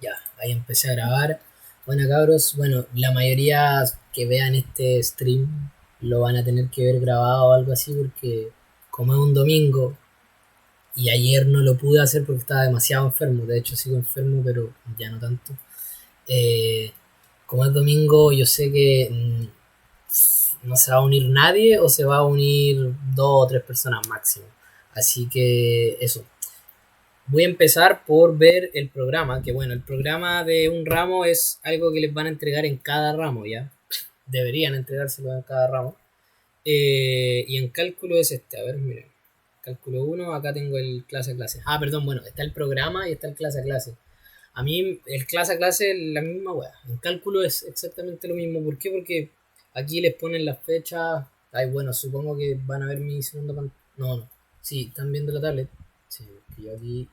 Ya, ahí empecé a grabar. Bueno, cabros, bueno, la mayoría que vean este stream lo van a tener que ver grabado o algo así porque como es un domingo y ayer no lo pude hacer porque estaba demasiado enfermo, de hecho sigo enfermo pero ya no tanto. Eh, como es domingo yo sé que no se va a unir nadie o se va a unir dos o tres personas máximo. Así que eso, voy a empezar por ver el programa, que bueno, el programa de un ramo es algo que les van a entregar en cada ramo, ¿ya? Deberían entregárselo en cada ramo. Y en cálculo es este, a ver, miren. Cálculo uno acá tengo el clase a clase. Ah, perdón, bueno, está el programa y está el clase a clase. A mí el clase a clase es la misma weá. En cálculo es exactamente lo mismo. ¿Por qué? Porque aquí les ponen las fechas. Ay, bueno, supongo que van a ver mi segunda pantalla. No, no. Sí, están viendo la tablet. Sí, que yo aquí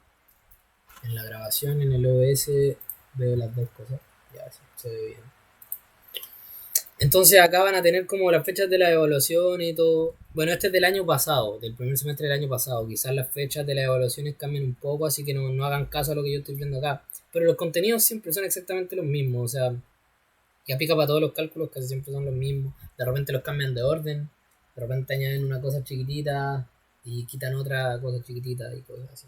en la grabación, en el OBS, veo las dos cosas. Ya, sí, se ve bien. Entonces acá van a tener como las fechas de la evaluación y todo. Bueno, este es del año pasado, del primer semestre del año pasado. Quizás las fechas de las evaluaciones cambien un poco, así que no hagan caso a lo que yo estoy viendo acá. Pero los contenidos siempre son exactamente los mismos, o sea, que aplica para todos los cálculos, casi siempre son los mismos. De repente los cambian de orden, de repente añaden una cosa chiquitita y quitan otra cosa chiquitita y cosas así.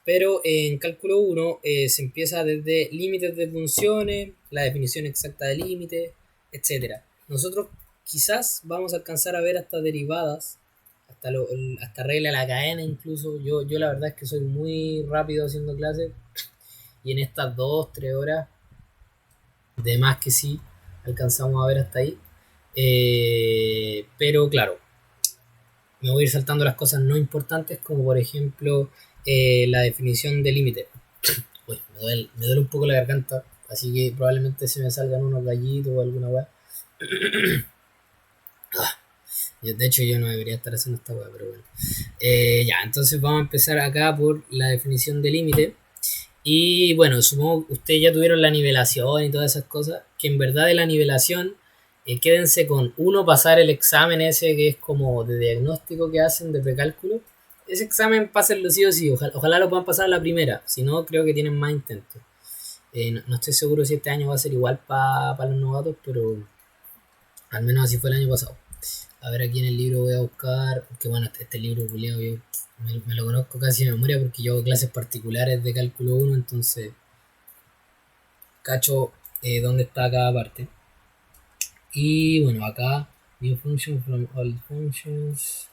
Pero en cálculo uno se empieza desde límites de funciones, la definición exacta de límites, etcétera. Nosotros quizás vamos a alcanzar a ver hasta derivadas, hasta regla de la cadena incluso. Yo la verdad es que soy muy rápido haciendo clases y en estas 2, 3 horas, de más que sí, alcanzamos a ver hasta ahí. Pero claro, me voy a ir saltando las cosas no importantes como por ejemplo la definición de límite. Uy, me duele un poco la garganta, así que probablemente se me salgan unos gallitos o alguna weá. De hecho, yo no debería estar haciendo esta weá, pero bueno. Ya, entonces vamos a empezar acá por la definición de límite. Y bueno, supongo que ustedes ya tuvieron la nivelación y todas esas cosas, que en verdad de la nivelación, quédense con uno, pasar el examen ese que es como de diagnóstico que hacen de precálculo. Ese examen pásenlo sí o sí, ojalá lo puedan pasar a la primera, si no creo que tienen más intentos. No estoy seguro si este año va a ser igual para los novatos, pero al menos así fue el año pasado. A ver, aquí en el libro voy a buscar, que bueno, este libro culiado yo me lo conozco casi de memoria porque yo hago clases particulares de cálculo uno, entonces cacho dónde está cada parte. Y bueno, acá, new function from all functions,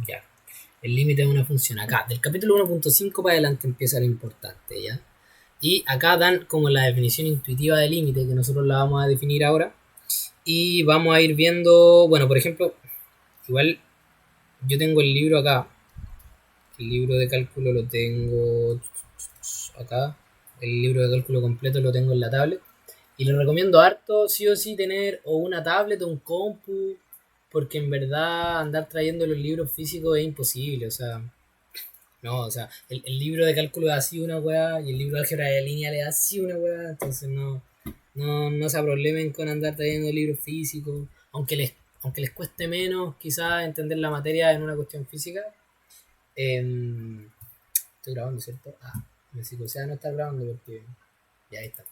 ya. El límite de una función. Acá, del capítulo 1.5 para adelante empieza lo importante, ¿ya? Y acá dan como la definición intuitiva de límite, que nosotros la vamos a definir ahora. Y vamos a ir viendo, bueno, por ejemplo, igual yo tengo el libro acá. El libro de cálculo lo tengo acá. El libro de cálculo completo lo tengo en la tablet. Y les recomiendo harto, sí o sí, tener o una tablet o un compu, porque en verdad andar trayendo los libros físicos es imposible, o sea, no, o sea, el libro de cálculo es así una weá y el libro de álgebra de lineal es así una weá, entonces no se problemen con andar trayendo libros físicos, aunque les cueste menos quizás entender la materia en una cuestión física. Em, Estoy grabando, ¿cierto? Me psicosea no estar grabando porque ya está.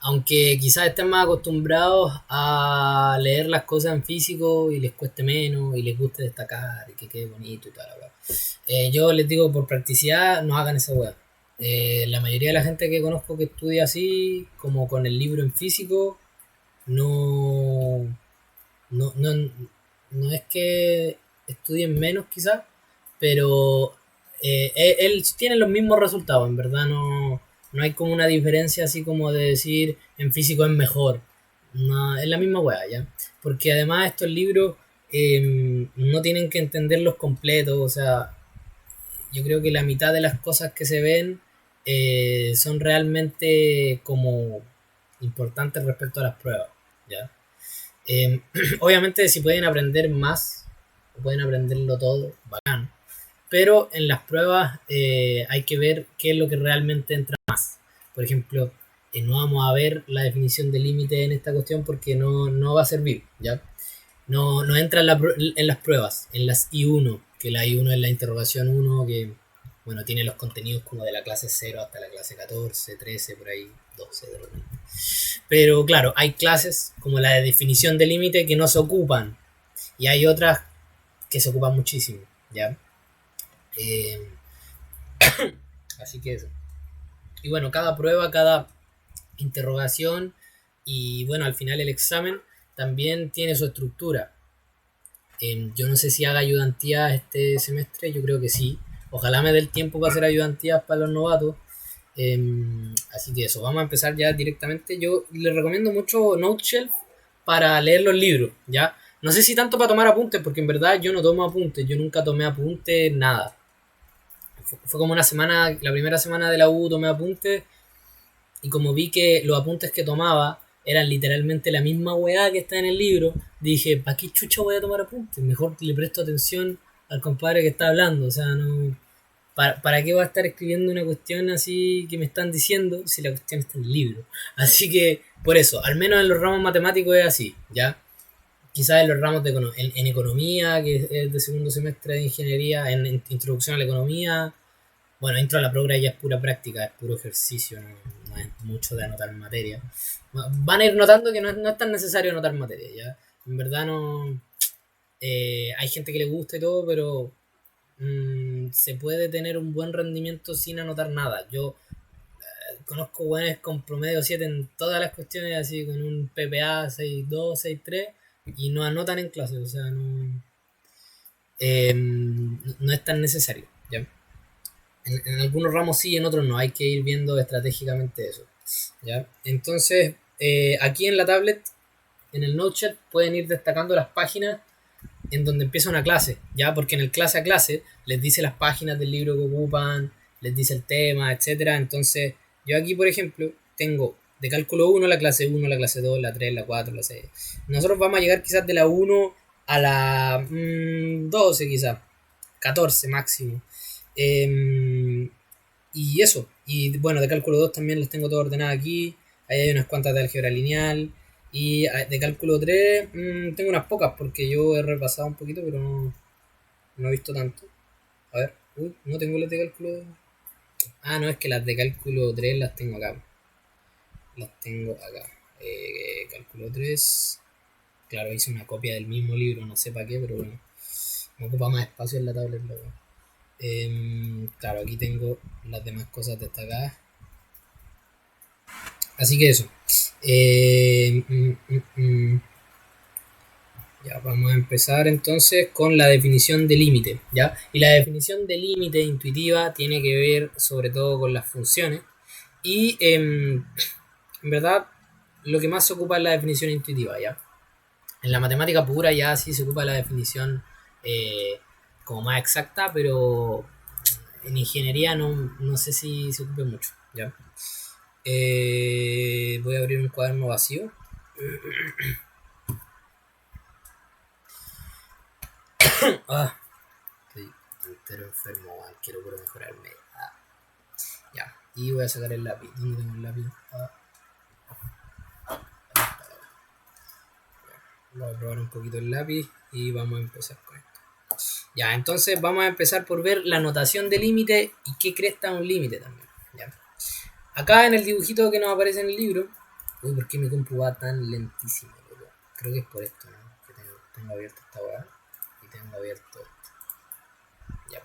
Aunque quizás estén más acostumbrados a leer las cosas en físico y les cueste menos y les guste destacar y que quede bonito y tal. Yo les digo por practicidad, no hagan esa weá. La mayoría de la gente que conozco que estudia así, como con el libro en físico, no, no, no, no es que estudien menos quizás, pero él tiene los mismos resultados, en verdad no hay como una diferencia así como de decir en físico es mejor. No, es la misma weá, ¿ya? Porque además estos libros no tienen que entenderlos completos, o sea, yo creo que la mitad de las cosas que se ven son realmente como importantes respecto a las pruebas, ¿ya? Obviamente si pueden aprender más, o pueden aprenderlo todo, bacán. Pero en las pruebas hay que ver qué es lo que realmente entra más. Por ejemplo, no vamos a ver la definición de límite en esta cuestión porque no va a servir, ¿ya? No entra en las pruebas, en las I1, que la I1 es la interrogación 1, que Bueno, tiene los contenidos como de la clase 0 hasta la clase 14, 13, por ahí, 12 de repente. Pero claro, hay clases como la de definición de límite que no se ocupan y hay otras que se ocupan muchísimo, ¿ya? Eh, Así que eso. Y bueno, cada prueba, cada interrogación y bueno, al final el examen también tiene su estructura. Yo no sé si haga ayudantía este semestre, yo creo que sí. Ojalá me dé el tiempo para hacer ayudantías para los novatos. Así que eso, vamos a empezar ya directamente. Yo les recomiendo mucho Noteshelf para leer los libros, ¿ya? No sé si tanto para tomar apuntes, porque en verdad yo no tomo apuntes, yo nunca tomé apuntes, nada. Fue como una semana, la primera semana de la U tomé apuntes y como vi que los apuntes que tomaba eran literalmente la misma weá que está en el libro, dije, ¿para qué chucha voy a tomar apuntes? Mejor le presto atención al compadre que está hablando, o sea, no... ¿Para qué voy a estar escribiendo una cuestión así que me están diciendo si la cuestión está en el libro? Así que, por eso, al menos en los ramos matemáticos es así, ¿ya? Quizás en los ramos de en economía, que es de segundo semestre de ingeniería, en introducción a la economía, bueno, intro a la progra ya es pura práctica, es puro ejercicio, no, no es mucho de anotar materia. Van a ir notando que no es tan necesario anotar materia, ¿ya? En verdad no... hay gente que le gusta y todo, pero se puede tener un buen rendimiento sin anotar nada. Yo conozco buenos con promedio 7 en todas las cuestiones, así con un PPA 6.2, 6.3, y no anotan en clase, o sea, no es tan necesario, ¿ya? En algunos ramos sí, en otros no, hay que ir viendo estratégicamente eso, ¿ya? Entonces, aquí en la tablet, en el Notepad, pueden ir destacando las páginas en donde empieza una clase, ¿ya? Porque en el clase a clase les dice las páginas del libro que ocupan, les dice el tema, etcétera. Entonces, yo aquí, por ejemplo, tengo de cálculo 1 la clase 1, la clase 2, la 3, la 4, la 6. Nosotros vamos a llegar quizás de la 1 a la 12 quizás, 14 máximo. Y eso, y bueno, de cálculo 2 también los tengo todo ordenado aquí. Ahí hay unas cuantas de álgebra lineal. Y de cálculo 3 tengo unas pocas porque yo he repasado un poquito, pero no he visto tanto. A ver, uy, no tengo las de cálculo. Ah, no, es que las de cálculo 3 las tengo acá. Las tengo acá. Cálculo 3. Claro, hice una copia del mismo libro, no sé para qué, pero bueno. Me ocupa más espacio en la tablet, luego. Claro, aquí tengo las demás cosas destacadas. Así que eso. Ya, vamos a empezar entonces con la definición de límite, ¿ya? Y la definición de límite intuitiva tiene que ver sobre todo con las funciones. Y en verdad, lo que más se ocupa es la definición intuitiva, ¿ya? En la matemática pura ya sí se ocupa la definición como más exacta, pero en ingeniería no sé si se ocupe mucho, ¿ya? Voy a abrir un cuaderno vacío. Ah, estoy entero enfermo, man. Quiero puro mejorarme. Ya, y voy a sacar el lápiz. ¿Dónde tengo el lápiz? Voy a probar un poquito el lápiz y vamos a empezar con esto. Ya, entonces vamos a empezar por ver la notación de límite y qué cresta un límite también. ¿Ya? Acá en el dibujito que nos aparece en el libro. Uy, ¿por qué mi compu va tan lentísimo, loco? Creo que es por esto, ¿no? Que tengo abierto esta weá y tengo abierto esto. Ya.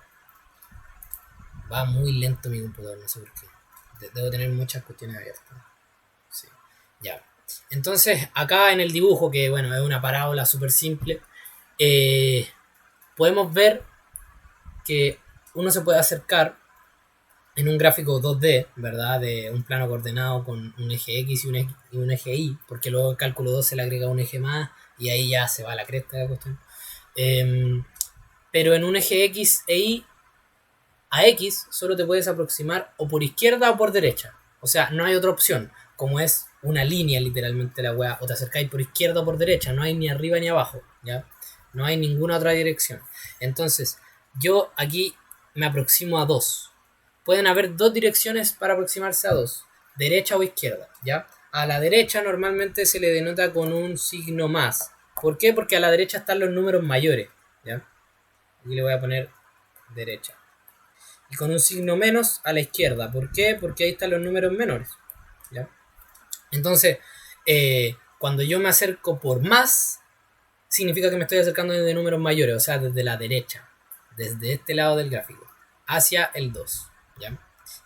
Va muy lento mi computador, no sé por qué. Debo tener muchas cuestiones abiertas. Sí. Ya. Entonces, acá en el dibujo, que bueno, es una parábola súper simple, podemos ver que uno se puede acercar en un gráfico 2D, ¿verdad? De un plano coordenado con un eje X y un eje Y, porque luego el cálculo 2 se le agrega un eje más y ahí ya se va a la cresta de la cuestión. Pero en un eje X e Y, a X solo te puedes aproximar o por izquierda o por derecha. O sea, no hay otra opción. Como es una línea literalmente la weá, o te acercáis por izquierda o por derecha, no hay ni arriba ni abajo, ¿ya? No hay ninguna otra dirección. Entonces, yo aquí me aproximo a 2. Pueden haber dos direcciones para aproximarse a 2, derecha o izquierda, ¿ya? A la derecha normalmente se le denota con un signo más. ¿Por qué? Porque a la derecha están los números mayores, ¿ya? Aquí le voy a poner derecha. y con un signo menos a la izquierda. ¿Por qué? Porque ahí están los números menores. ¿Ya? Entonces, cuando yo me acerco por más, significa que me estoy acercando desde números mayores, o sea, desde la derecha, desde este lado del gráfico, hacia el 2. ¿Ya?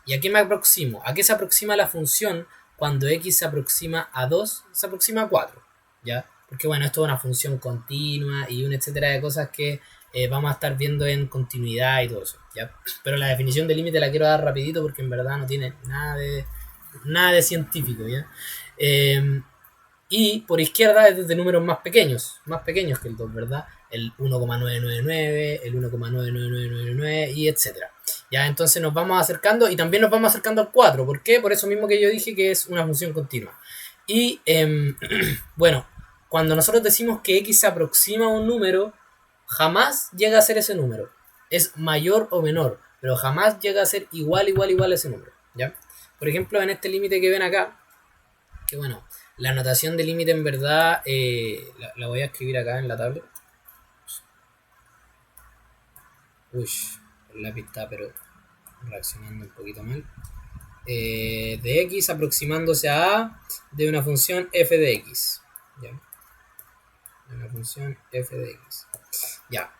¿Y a qué me aproximo? ¿A qué se aproxima la función cuando x se aproxima a 2? Se aproxima a 4. ¿Ya? Porque bueno, esto es una función continua y un etcétera de cosas que vamos a estar viendo en continuidad y todo eso. ¿Ya? Pero la definición de límite la quiero dar rapidito porque en verdad no tiene nada de científico. ¿Ya? Y por izquierda es desde números más pequeños que el 2, ¿verdad? El 1,999, el 1,99999 y etcétera. Ya, entonces nos vamos acercando y también nos vamos acercando al 4. ¿Por qué? Por eso mismo que yo dije que es una función continua. Y bueno, cuando nosotros decimos que x se aproxima a un número, jamás llega a ser ese número. Es mayor o menor, pero jamás llega a ser igual a ese número. ¿Ya? Por ejemplo, en este límite que ven acá, que bueno, la notación de límite en verdad la voy a escribir acá en la tablet. Uy, el lápiz está pero reaccionando un poquito mal. De x aproximándose a de una función f de x. ¿Ya? De una función f de x. Ya.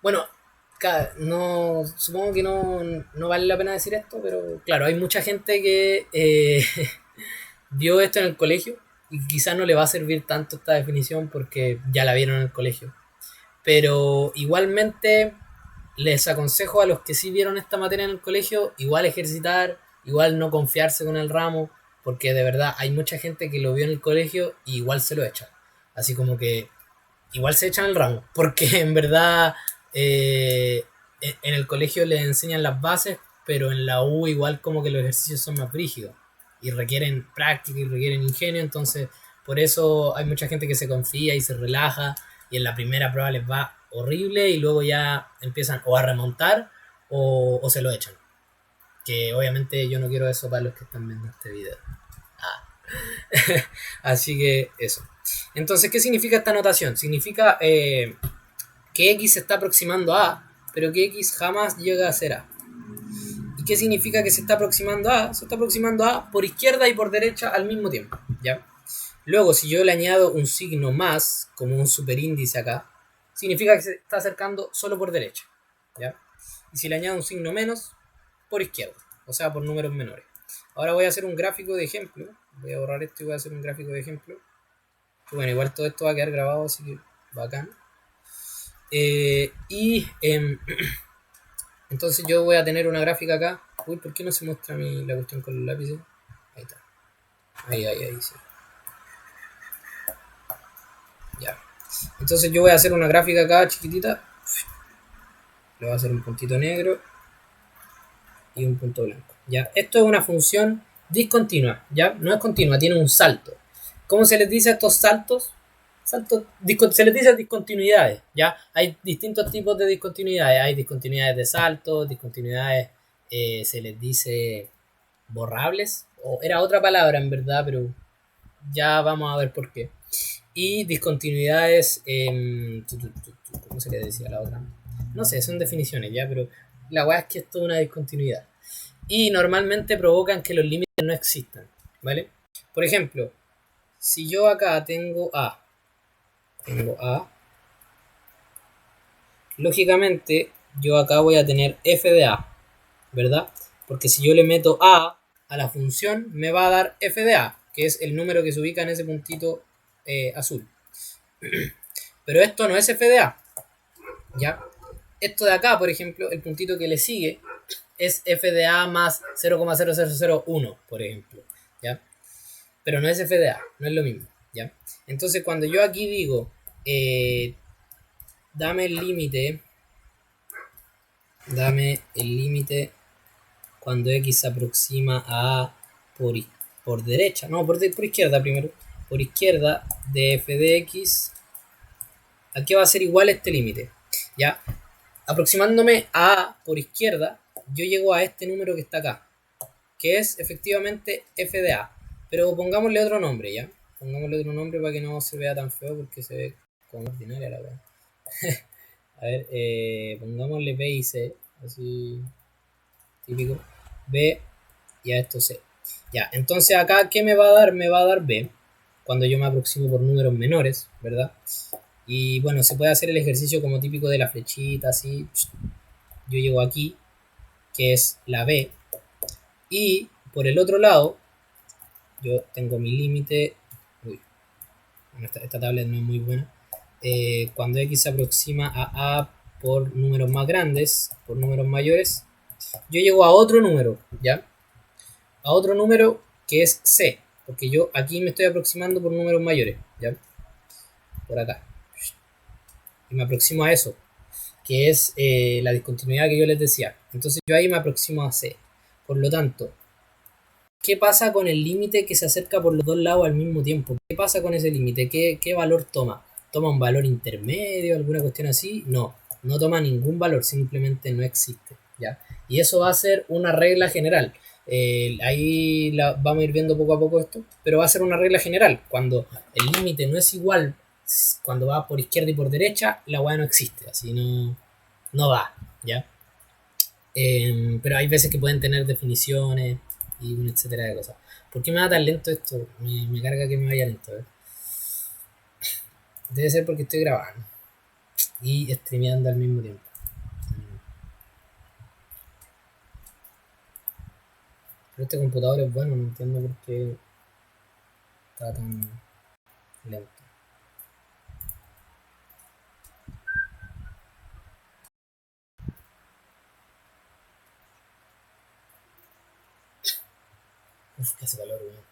Bueno, no, supongo que no vale la pena decir esto, pero claro, hay mucha gente que vio esto en el colegio y quizás no le va a servir tanto esta definición porque ya la vieron en el colegio. Pero igualmente les aconsejo a los que sí vieron esta materia en el colegio, igual ejercitar, igual no confiarse con el ramo, porque de verdad hay mucha gente que lo vio en el colegio y igual se lo echa. Así como que igual se echan el ramo, porque en verdad en el colegio les enseñan las bases, pero en la U igual como que los ejercicios son más rígidos y requieren práctica y requieren ingenio, entonces por eso hay mucha gente que se confía y se relaja y en la primera prueba les va horrible y luego ya empiezan o a remontar o se lo echan. Que obviamente yo no quiero eso para los que están viendo este video. Así que eso. Entonces, ¿qué significa esta notación? Significa que x se está aproximando a, pero que x jamás llega a ser a. ¿Y qué significa que se está aproximando a? Se está aproximando a por izquierda y por derecha al mismo tiempo. ¿Ya? Luego, si yo le añado un signo más, como un superíndice acá, significa que se está acercando solo por derecha. ¿Ya? Y si le añado un signo menos, por izquierda. O sea, por números menores. Ahora voy a hacer un gráfico de ejemplo. Voy a borrar esto y voy a hacer un gráfico de ejemplo. Bueno, igual todo esto va a quedar grabado, así que bacán. Entonces yo voy a tener una gráfica acá. Uy, ¿por qué no se muestra la cuestión con los lápices? Ahí está. Ahí, sí. Ya. Entonces yo voy a hacer una gráfica acá chiquitita. Le voy a hacer un puntito negro y un punto blanco. Ya. Esto es una función discontinua. Ya. No es continua, tiene un salto. ¿Cómo se les dice a estos saltos? Se les dice discontinuidades, ¿ya? Hay distintos tipos de discontinuidades. Hay discontinuidades de saltos, discontinuidades se les dice borrables, o era otra palabra en verdad, pero ya vamos a ver por qué. Y discontinuidades, ¿cómo se le decía la otra? No sé, son definiciones ya, pero la weá es que esto es una discontinuidad. Y normalmente provocan que los límites no existan, ¿vale? Por ejemplo, si yo acá tengo A, lógicamente yo acá voy a tener f de A, ¿verdad? Porque si yo le meto a la función, me va a dar f de A, que es el número que se ubica en ese puntito azul. Pero esto no es f de A, ¿ya? Esto de acá, por ejemplo, el puntito que le sigue, es f de A más 0,0001, por ejemplo, ¿ya? Pero no es f de A, no es lo mismo, ¿ya? Entonces cuando yo aquí digo, dame el límite cuando x se aproxima a por derecha, no, por izquierda primero, por izquierda de f de x, ¿a qué va a ser igual este límite? Ya, aproximándome a por izquierda, yo llego a este número que está acá, que es efectivamente f de a, pero pongámosle otro nombre, ¿ya? Pongámosle otro nombre para que no se vea tan feo porque se ve como ordinaria la verdad. A ver, pongámosle b y c, así típico, B y a esto C. Ya, entonces acá, ¿qué me va a dar? Me va a dar B, cuando yo me aproximo por números menores, ¿verdad? Y bueno, se puede hacer el ejercicio como típico de la flechita, así. Yo llego aquí, que es la B, y por el otro lado, yo tengo mi límite. Uy, esta tablet no es muy buena. Cuando X se aproxima a por números más grandes, por números mayores, yo llego a otro número, ¿ya? A otro número que es C, porque yo aquí me estoy aproximando por números mayores, ¿ya? Por acá. Y me aproximo a eso, que es la discontinuidad que yo les decía. Entonces yo ahí me aproximo a C. Por lo tanto, ¿qué pasa con el límite que se acerca por los dos lados al mismo tiempo? ¿Qué pasa con ese límite? ¿Qué valor toma? ¿Toma un valor intermedio, alguna cuestión así? No, no toma ningún valor, simplemente no existe, ¿ya? Y eso va a ser una regla general. Ahí vamos a ir viendo poco a poco esto, pero va a ser una regla general. Cuando el límite no es igual, cuando va por izquierda y por derecha, la weá no existe, así no va, ¿ya? Pero hay veces que pueden tener definiciones y un etcétera de cosas. ¿Por qué me va tan lento esto? Me carga que me vaya lento. Debe ser porque estoy grabando y streameando al mismo tiempo. Pero este computador es bueno, no entiendo por qué está tan lento. Uf, que hace calor, weón.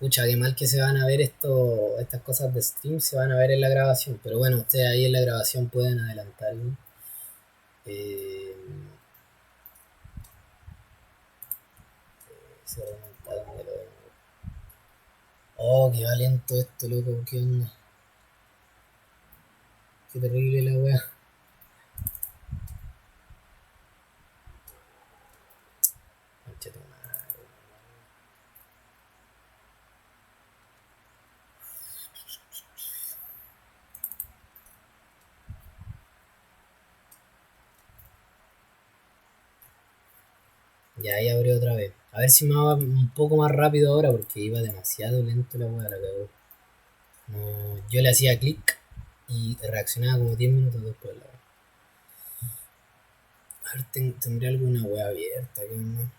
Pucha, qué mal que se van a ver estas cosas de stream, se van a ver en la grabación. Pero bueno, ustedes ahí en la grabación pueden adelantar. ¿No? Eh, se adelanta donde lo ven. Oh, qué va lento esto, loco, qué onda. Qué terrible la wea. Ya ahí abrió otra vez. A ver si me va un poco más rápido ahora porque iba demasiado lento la wea, la cagó. No, yo le hacía clic y reaccionaba como 10 minutos después la wea. A ver, tendré alguna wea abierta. ¿Qué onda?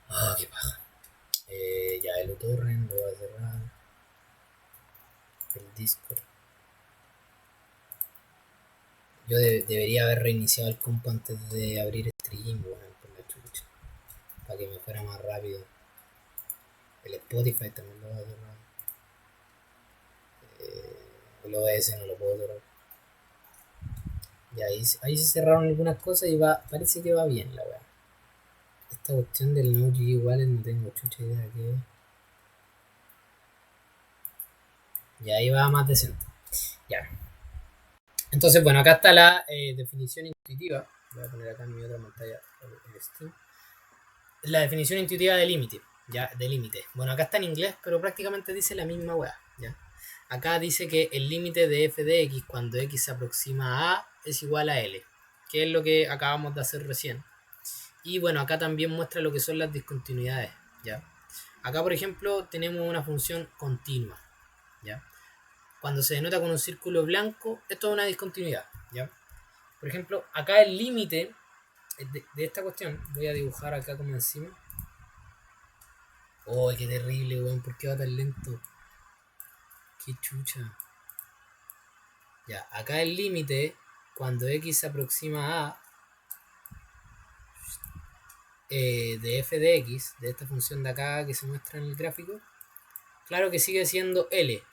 Ah, qué paja. Ya el torrent lo voy a cerrar. El Discord. Yo debería haber reiniciado el compu antes de abrir stream, bueno, por la chucha. Para que me fuera más rápido. El Spotify también lo voy a cerrar. El OBS no lo puedo cerrar. Y ahí se cerraron algunas cosas y parece que va bien la weá. Esta cuestión del Node igual no tengo chucha idea de qué es. Y ahí va más decente. Ya. Entonces, bueno, acá está la definición intuitiva. Voy a poner acá en mi otra pantalla el Steam. La definición intuitiva de límite. Ya, de límite. Bueno, acá está en inglés, pero prácticamente dice la misma weá. ¿Ya? Acá dice que el límite de f de x cuando x se aproxima a A es igual a L, que es lo que acabamos de hacer recién. Y bueno, acá también muestra lo que son las discontinuidades. ¿Ya? Acá, por ejemplo, tenemos una función continua. ¿Ya? Cuando se denota con un círculo blanco, esto es una discontinuidad. ¿Ya? Por ejemplo, acá el límite de esta cuestión, voy a dibujar acá como encima. Oh, qué terrible, weón, ¿por qué va tan lento? Qué chucha. Ya, acá el límite, cuando x se aproxima a de f de x, de esta función de acá que se muestra en el gráfico, claro que sigue siendo L,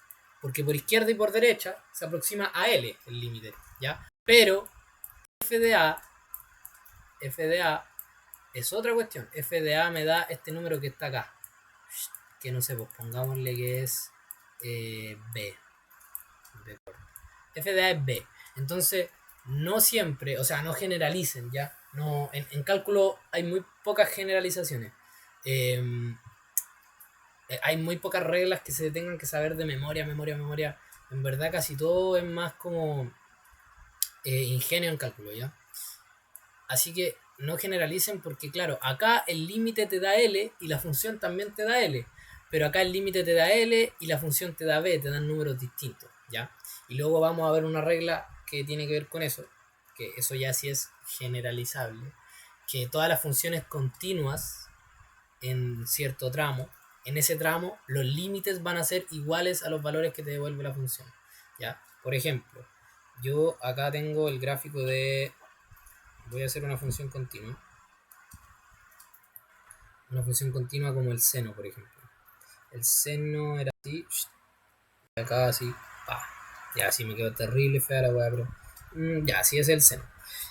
porque por izquierda y por derecha se aproxima a L el límite, ¿ya? Pero f de a es otra cuestión. F de a me da este número que está acá, que no sé, pues pongámosle que es B. F de a es B. Entonces, no siempre, o sea, no generalicen, ¿ya? No, en cálculo hay muy pocas generalizaciones. Hay muy pocas reglas que se tengan que saber de memoria. En verdad casi todo es más como ingenio en cálculo, ¿ya? Así que no generalicen porque claro, acá el límite te da L y la función también te da L. Pero acá el límite te da L y la función te da B, te dan números distintos, ¿ya? Y luego vamos a ver una regla que tiene que ver con eso, que eso ya sí es generalizable, que todas las funciones continuas en cierto tramo, en ese tramo los límites van a ser iguales a los valores que te devuelve la función, ¿ya? Por ejemplo, yo acá tengo el gráfico de... Voy a hacer una función continua. Una función continua como el seno, por ejemplo. El seno era así, acá así, pa. Ya, así me quedó terrible fea la weá, pero ya, así es el seno.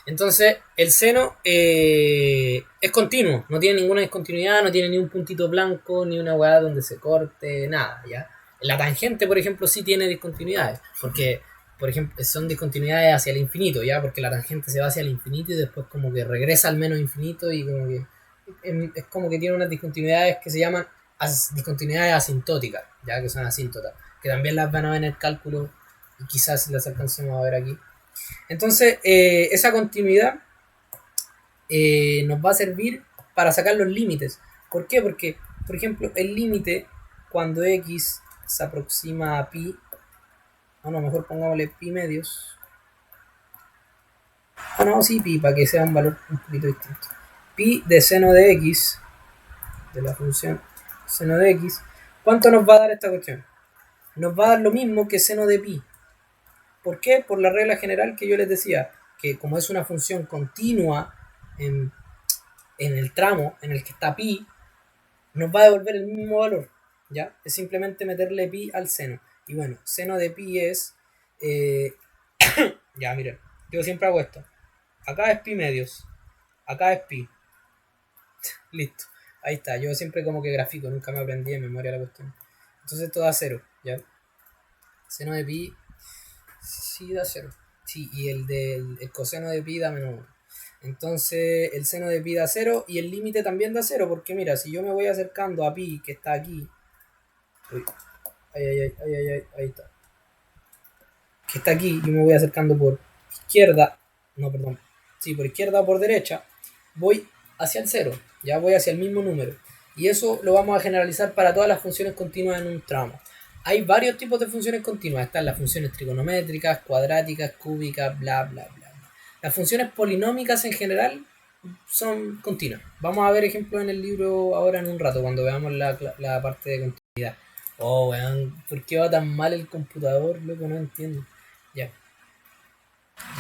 Entonces, el seno es continuo, no tiene ninguna discontinuidad, no tiene ni un puntito blanco, ni una weá donde se corte, nada, ¿ya? La tangente, por ejemplo, sí tiene discontinuidades, porque, por ejemplo, son discontinuidades hacia el infinito, ¿ya? Porque la tangente se va hacia el infinito y después como que regresa al menos infinito y como que es como que tiene unas discontinuidades que se llaman discontinuidades asintóticas, ya que son asíntotas, que también las van a ver en el cálculo y quizás las alcancemos a ver aquí. Entonces, esa continuidad nos va a servir para sacar los límites. ¿Por qué? Porque, por ejemplo, el límite cuando x se aproxima a pi, no, mejor pongámosle pi medios. No, sí, pi, para que sea un valor un poquito distinto. Pi de seno de x, de la función seno de x, ¿cuánto nos va a dar esta cuestión? Nos va a dar lo mismo que seno de pi. ¿Por qué? Por la regla general que yo les decía, que como es una función continua en, en el tramo en el que está pi, nos va a devolver el mismo valor. ¿Ya? Es simplemente meterle pi al seno. Y bueno, seno de pi es... ya, miren, yo siempre hago esto. Acá es pi medios. Acá es pi. Listo. Ahí está. Yo siempre como que grafico, nunca me aprendí en memoria la cuestión. Entonces esto da 0, ¿ya? Seno de pi sí da 0. Sí, y el coseno de pi da menos 1. Entonces el seno de pi da 0 y el límite también da 0, porque mira, si yo me voy acercando a pi, que está aquí, uy, ahí está, que está aquí, yo me voy acercando por izquierda, no, perdón, sí, por izquierda o por derecha, voy hacia el 0, ya voy hacia el mismo número. Y eso lo vamos a generalizar para todas las funciones continuas en un tramo. Hay varios tipos de funciones continuas. Están las funciones trigonométricas, cuadráticas, cúbicas, bla, bla, bla. Las funciones polinómicas en general son continuas. Vamos a ver ejemplos en el libro ahora en un rato, cuando veamos la parte de continuidad. Oh, weón, ¿por qué va tan mal el computador? Loco, no entiendo. Ya.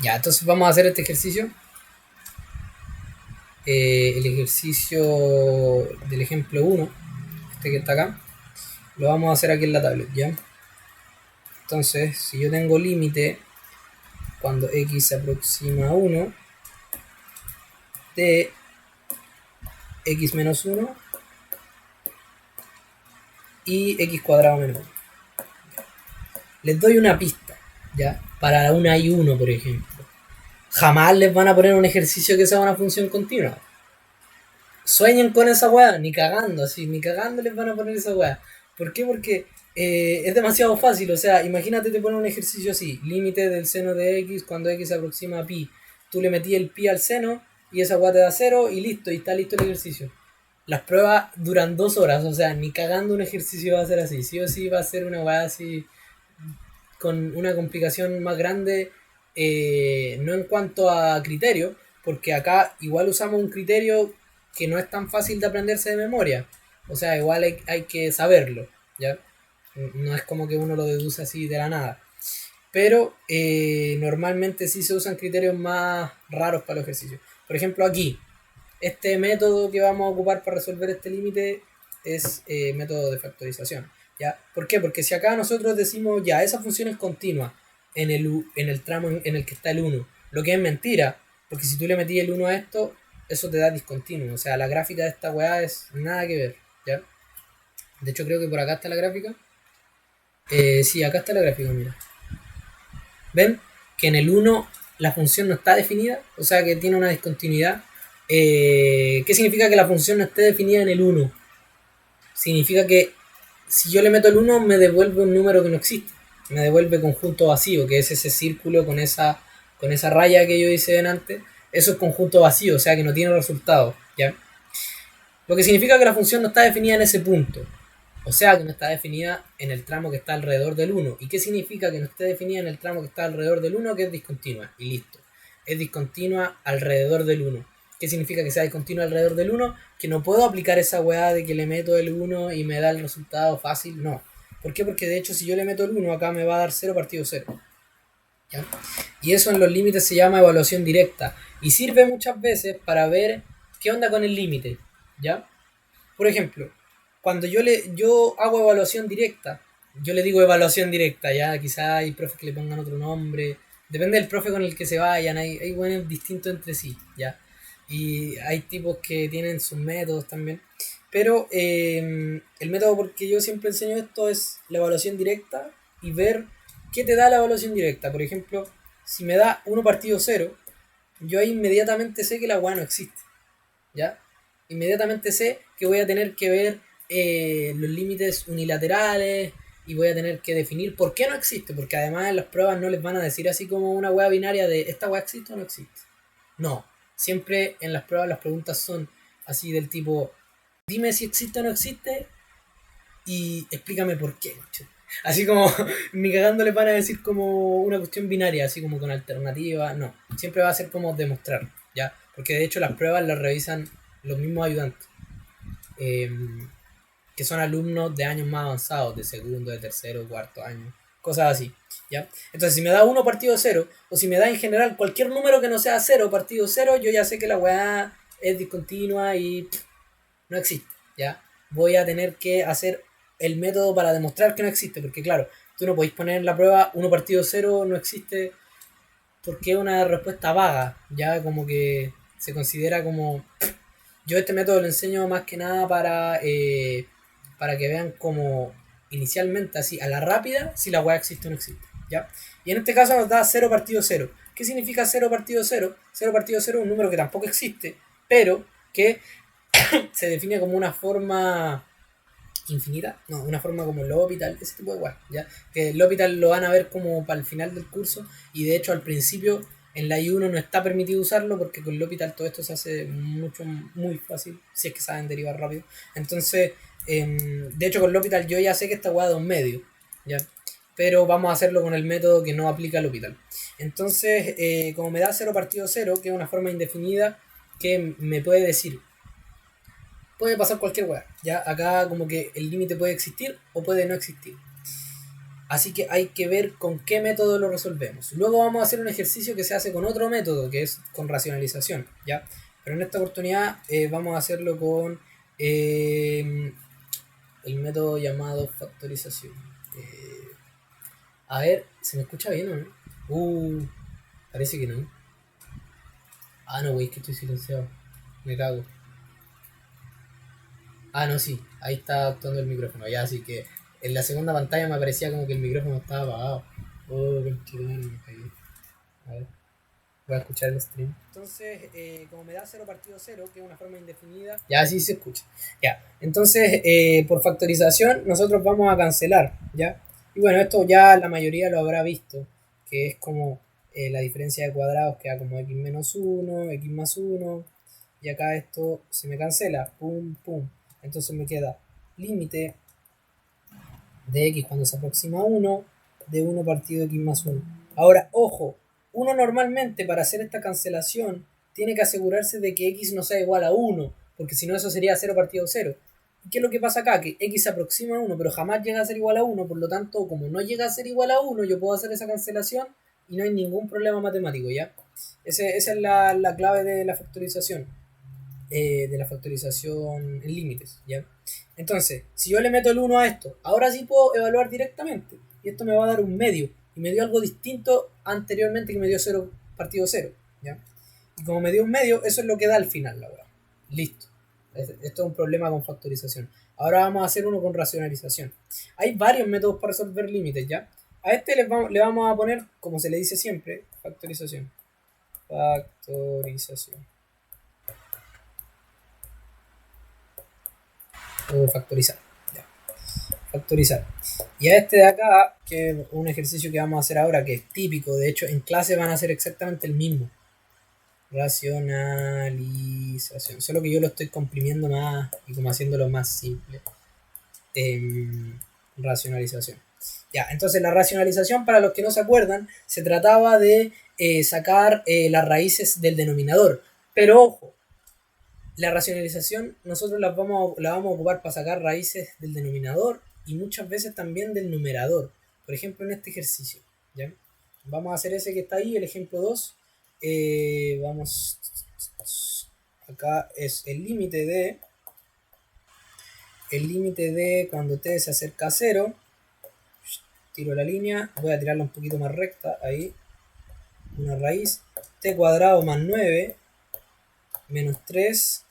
Ya, entonces vamos a hacer este ejercicio. El ejercicio del ejemplo 1, este que está acá, lo vamos a hacer aquí en la tablet, ¿ya? Entonces, si yo tengo límite cuando x se aproxima a 1 de x menos 1 y x cuadrado menos 1. Les doy una pista, ¿ya? Para una y 1, por ejemplo. Jamás les van a poner un ejercicio que sea una función continua. Sueñen con esa weá, ni cagando, así, ni cagando les van a poner esa weá. ¿Por qué? Porque es demasiado fácil, o sea, imagínate te ponen un ejercicio así, límite del seno de x cuando x se aproxima a pi. Tú le metí el pi al seno y esa weá te da 0 y listo, y está listo el ejercicio. Las pruebas duran 2 horas, o sea, ni cagando un ejercicio va a ser así. Sí o sí va a ser una weá así con una complicación más grande, no en cuanto a criterio, porque acá igual usamos un criterio que no es tan fácil de aprenderse de memoria. O sea, igual hay que saberlo, ¿ya? No es como que uno lo deduce así de la nada. Pero normalmente sí se usan criterios más raros para los ejercicios. Por ejemplo, aquí, este método que vamos a ocupar para resolver este límite es método de factorización. ¿Ya? ¿Por qué? Porque si acá nosotros decimos ya, esa función es continua en el tramo en el que está el 1, lo que es mentira, porque si tú le metí el 1 a esto, eso te da discontinuo. O sea, la gráfica de esta weá es nada que ver. ¿Ya? De hecho, creo que por acá está la gráfica. Sí, acá está la gráfica, mira. ¿Ven? Que en el 1 la función no está definida, o sea que tiene una discontinuidad. ¿Qué significa que la función no esté definida en el 1? Significa que si yo le meto el 1 me devuelve un número que no existe. Me devuelve conjunto vacío, que es ese círculo con esa raya que yo hice antes. Eso es conjunto vacío, o sea que no tiene resultado, ¿ya? Lo que significa que la función no está definida en ese punto. O sea que no está definida en el tramo que está alrededor del 1. ¿Y qué significa que no esté definida en el tramo que está alrededor del 1? Que es discontinua. Y listo. Es discontinua alrededor del 1. ¿Qué significa que sea discontinua alrededor del 1? Que no puedo aplicar esa weá de que le meto el 1 y me da el resultado fácil. No. ¿Por qué? Porque de hecho si yo le meto el 1 acá me va a dar 0 partido 0. ¿Ya? Y eso en los límites se llama evaluación directa. Y sirve muchas veces para ver qué onda con el límite. ¿Ya? Por ejemplo, cuando yo hago evaluación directa, yo le digo evaluación directa, ya quizá hay profes que le pongan otro nombre, depende del profe con el que se vayan, hay buenos distintos entre sí, ya. Y hay tipos que tienen sus métodos también. Pero el método por que yo siempre enseño esto es la evaluación directa y ver qué te da la evaluación directa. Por ejemplo, si me da 1 partido 0, yo ahí inmediatamente sé que la weá no existe. ¿Ya? Inmediatamente sé que voy a tener que ver los límites unilaterales y voy a tener que definir por qué no existe, porque además en las pruebas no les van a decir así como una hueá binaria de esta hueá existe o no existe. No, siempre en las pruebas las preguntas son así del tipo, dime si existe o no existe y explícame por qué. Así como ni cagando les van a decir como una cuestión binaria, así como con alternativa, no, siempre va a ser como demostrar, ¿ya? Porque de hecho las pruebas las revisan los mismos ayudantes, eh, que son alumnos de años más avanzados, de segundo, de tercero, cuarto año, cosas así, ¿ya? Entonces si me da 1 partido 0, o si me da en general cualquier número que no sea 0 partido 0, yo ya sé que la weá es discontinua y no existe, ¿ya? Voy a tener que hacer el método para demostrar que no existe, porque claro, tú no podéis poner en la prueba 1 partido 0 no existe porque es una respuesta vaga, ya como que se considera como... Yo este método lo enseño más que nada para que vean como inicialmente, así, a la rápida, si la weá existe o no existe, ¿ya? Y en este caso nos da 0 partido 0. ¿Qué significa 0 partido 0? 0 partido 0 es un número que tampoco existe, pero que se define como una forma infinita, no, una forma como L'Hopital, ese tipo de weas, ¿ya? Que L'Hopital lo van a ver como para el final del curso y de hecho al principio en la I1 no está permitido usarlo porque con L'Hopital todo esto se hace muy fácil, si es que saben derivar rápido. Entonces, de hecho con L'Hopital yo ya sé que esta wea da un medio, ¿ya? Pero vamos a hacerlo con el método que no aplica L'Hopital. Entonces, como me da 0 partido 0, que es una forma indefinida que me puede decir puede pasar cualquier weá. Ya acá como que el límite puede existir o puede no existir. Así que hay que ver con qué método lo resolvemos. Luego vamos a hacer un ejercicio que se hace con otro método, que es con racionalización, ¿ya? Pero en esta oportunidad vamos a hacerlo con el método llamado factorización. A ver, ¿se me escucha bien o no? Parece que no. Ah, no, wey, es que estoy silenciado. Me cago. Ah, no, sí, ahí está actuando el micrófono. Ya, así que en la segunda pantalla me aparecía como que el micrófono estaba apagado. Oh, qué chido, me caí. A ver, voy a escuchar el stream. Entonces, como me da 0 partido 0, que es una forma indefinida. Ya, sí se escucha. Ya, entonces, por factorización, nosotros vamos a cancelar, ¿ya? Y bueno, esto ya la mayoría lo habrá visto, que es como la diferencia de cuadrados queda como x menos 1, x más 1, y acá esto se me cancela, pum, pum. Entonces me queda límite de x cuando se aproxima a 1 de 1 partido x más 1. Ahora, ojo, uno normalmente para hacer esta cancelación tiene que asegurarse de que x no sea igual a 1, porque si no eso sería 0 partido 0. ¿Y qué es lo que pasa acá? Que x se aproxima a 1, pero jamás llega a ser igual a 1, por lo tanto, como no llega a ser igual a 1, yo puedo hacer esa cancelación y no hay ningún problema matemático, ¿ya? Esa es la clave de la factorización en límites, ¿ya? Entonces, si yo le meto el 1 a esto, ahora sí puedo evaluar directamente. Y esto me va a dar un medio. Y me dio algo distinto anteriormente que me dio 0 partido 0, ¿ya? Y como me dio un medio, eso es lo que da al final, la verdad. Listo. Esto es un problema con factorización. Ahora vamos a hacer uno con racionalización. Hay varios métodos para resolver límites, ¿ya? A este le vamos a poner, como se le dice siempre, factorización. Factorización. O factorizar. Ya. factorizar. Y a este de acá, que es un ejercicio que vamos a hacer ahora, que es típico, de hecho en clase van a hacer exactamente el mismo. Racionalización. Solo que yo lo estoy comprimiendo más y como haciéndolo más simple. Racionalización. Ya, entonces la racionalización, para los que no se acuerdan, se trataba de sacar las raíces del denominador. Pero ojo, la racionalización nosotros la vamos a ocupar para sacar raíces del denominador y muchas veces también del numerador. Por ejemplo, en este ejercicio. ¿Ya? Vamos a hacer ese que está ahí, el ejemplo 2. Vamos. Acá es el límite de. El límite de cuando t se acerca a 0. Tiro la línea. Voy a tirarla un poquito más recta. Ahí. Una raíz. T cuadrado más 9 menos 3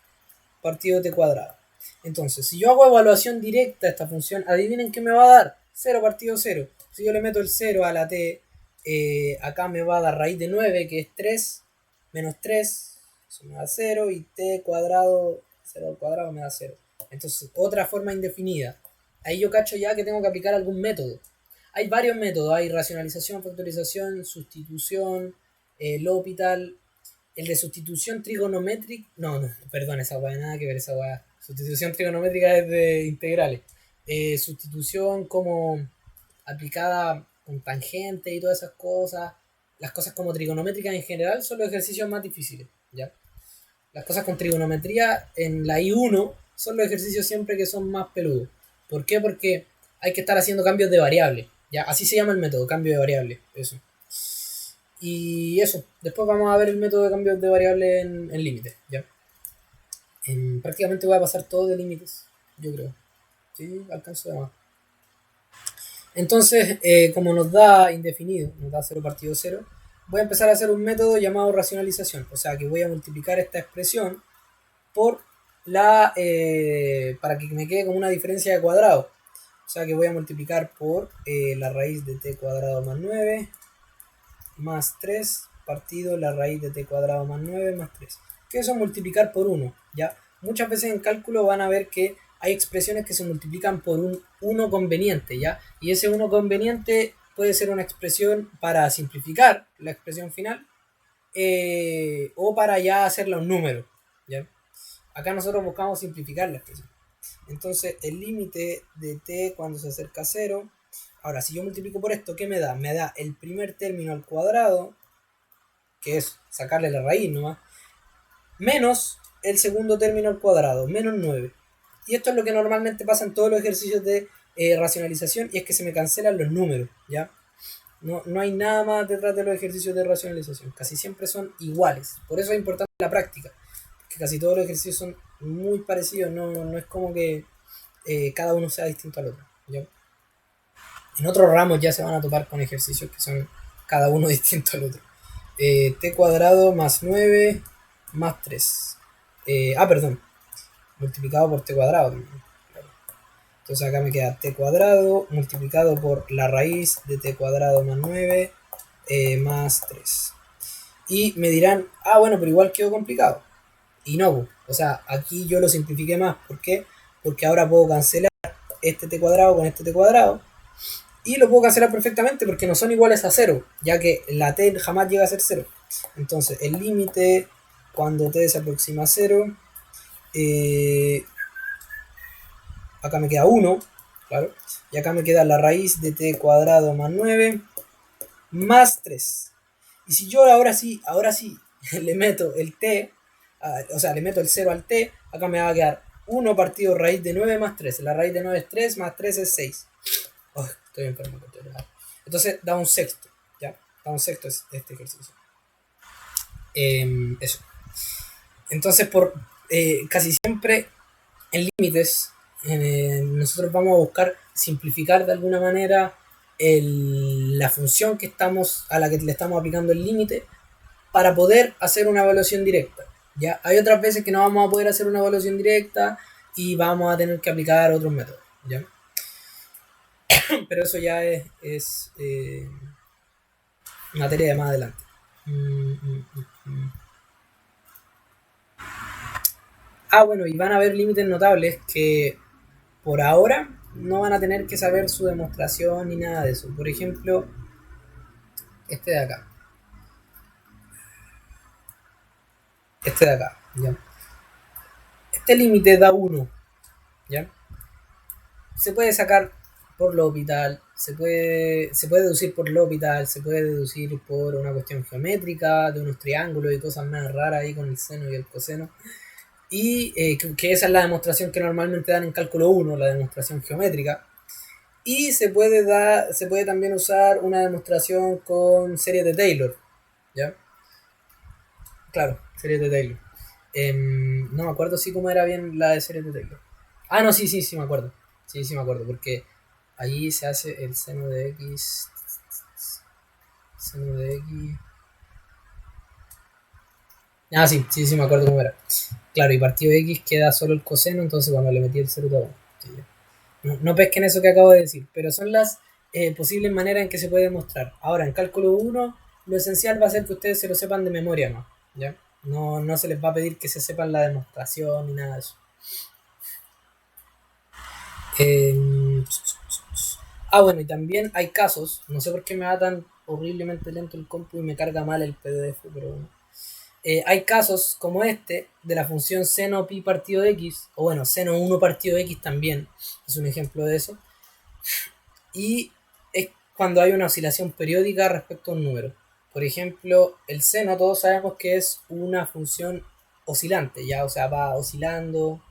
partido t cuadrado. Entonces, si yo hago evaluación directa a esta función, adivinen qué me va a dar. 0 partido 0. Si yo le meto el 0 a la t, acá me va a dar raíz de 9, que es 3, menos 3, eso me da 0, y t cuadrado, 0 al cuadrado me da 0. Entonces, otra forma indefinida. Ahí yo cacho ya que tengo que aplicar algún método. Hay varios métodos, hay racionalización, factorización, sustitución, L'Hopital. El de sustitución trigonométrica. No, perdón, esa weá, nada que ver esa weá. Sustitución trigonométrica es de integrales. Sustitución como aplicada con tangente y todas esas cosas. Las cosas como trigonométricas en general son los ejercicios más difíciles. ¿Ya? Las cosas con trigonometría en la I1 son los ejercicios siempre que son más peludos. ¿Por qué? Porque hay que estar haciendo cambios de variable. ¿Ya? Así se llama el método, cambio de variable. Eso. Y eso, después vamos a ver el método de cambio de variable en límites, ¿ya? Prácticamente voy a pasar todo de límites, yo creo. Sí, alcanzo de más. Entonces, como nos da indefinido, nos da 0 partido 0, voy a empezar a hacer un método llamado racionalización. O sea que voy a multiplicar esta expresión por la... para que me quede como una diferencia de cuadrado. O sea que voy a multiplicar por la raíz de t cuadrado más 9 más 3 partido la raíz de t cuadrado más 9 más 3. Que eso es multiplicar por 1, ¿ya? Muchas veces en cálculo van a ver que hay expresiones que se multiplican por un 1 conveniente, ¿ya? Y ese 1 conveniente puede ser una expresión para simplificar la expresión final o para ya hacerla un número, ¿ya? Acá nosotros buscamos simplificar la expresión. Entonces el límite de t cuando se acerca a 0. Ahora, si yo multiplico por esto, ¿qué me da? Me da el primer término al cuadrado, que es sacarle la raíz nomás, menos el segundo término al cuadrado, menos 9. Y esto es lo que normalmente pasa en todos los ejercicios de racionalización, y es que se me cancelan los números, ¿ya? No hay nada más detrás de los ejercicios de racionalización, casi siempre son iguales. Por eso es importante la práctica, que casi todos los ejercicios son muy parecidos, no es como que cada uno sea distinto al otro, ¿ya? En otros ramos ya se van a topar con ejercicios que son cada uno distinto al otro. T cuadrado más 9 más 3. Perdón. Multiplicado por t cuadrado. Entonces acá me queda t cuadrado multiplicado por la raíz de t cuadrado más 9 más 3. Y me dirán, bueno, pero igual quedó complicado. Y no, o sea, aquí yo lo simplifiqué más. ¿Por qué? Porque ahora puedo cancelar este t cuadrado con este t cuadrado. Y lo puedo cancelar perfectamente porque no son iguales a 0, ya que la t jamás llega a ser 0. Entonces, el límite cuando t se aproxima a 0, acá me queda 1, claro, y acá me queda la raíz de t cuadrado más 9 más 3. Y si yo ahora sí le meto el t, o sea, le meto el 0 al t, acá me va a quedar 1 partido raíz de 9 más 3. La raíz de 9 es 3, más 3 es 6. Oh, estoy enfermo. Entonces da un sexto, ¿ya? Da un sexto este ejercicio. Eso. Entonces, por casi siempre en límites, nosotros vamos a buscar simplificar de alguna manera la función a la que le estamos aplicando el límite para poder hacer una evaluación directa. ¿Ya? Hay otras veces que no vamos a poder hacer una evaluación directa y vamos a tener que aplicar otros métodos. ¿Ya? Pero eso ya es materia de más adelante. Bueno, y van a haber límites notables que por ahora no van a tener que saber su demostración ni nada de eso. Por ejemplo, este de acá. Este de acá, ¿ya? Este límite da 1, ¿ya? Se puede sacar por L'Hopital, se puede deducir por L'Hopital, se puede deducir por una cuestión geométrica, de unos triángulos y cosas más raras ahí con el seno y el coseno. Y que esa es la demostración que normalmente dan en cálculo 1, la demostración geométrica. Y se puede también usar una demostración con series de Taylor, ¿ya? Claro, series de Taylor. No me acuerdo si cómo era bien la de series de Taylor. Ah, no, sí, sí, sí me acuerdo. Sí, sí me acuerdo, porque allí se hace el seno de X. Seno de X. Ah, sí, sí, sí me acuerdo cómo era. Claro, y partido de X queda solo el coseno, entonces cuando le metí el cero todo. Sí, no, no pesquen eso que acabo de decir, pero son las posibles maneras en que se puede demostrar. Ahora, en cálculo 1, lo esencial va a ser que ustedes se lo sepan de memoria, ¿no? ¿Ya? No, no se les va a pedir que se sepan la demostración ni nada de eso. Eh, bueno, y también hay casos, no sé por qué me va tan horriblemente lento el compu y me carga mal el PDF, pero bueno. Hay casos como este de la función seno pi partido de x, o bueno, seno 1 partido de x también es un ejemplo de eso, y es cuando hay una oscilación periódica respecto a un número. Por ejemplo, el seno todos sabemos que es una función oscilante, ya, o sea, va oscilando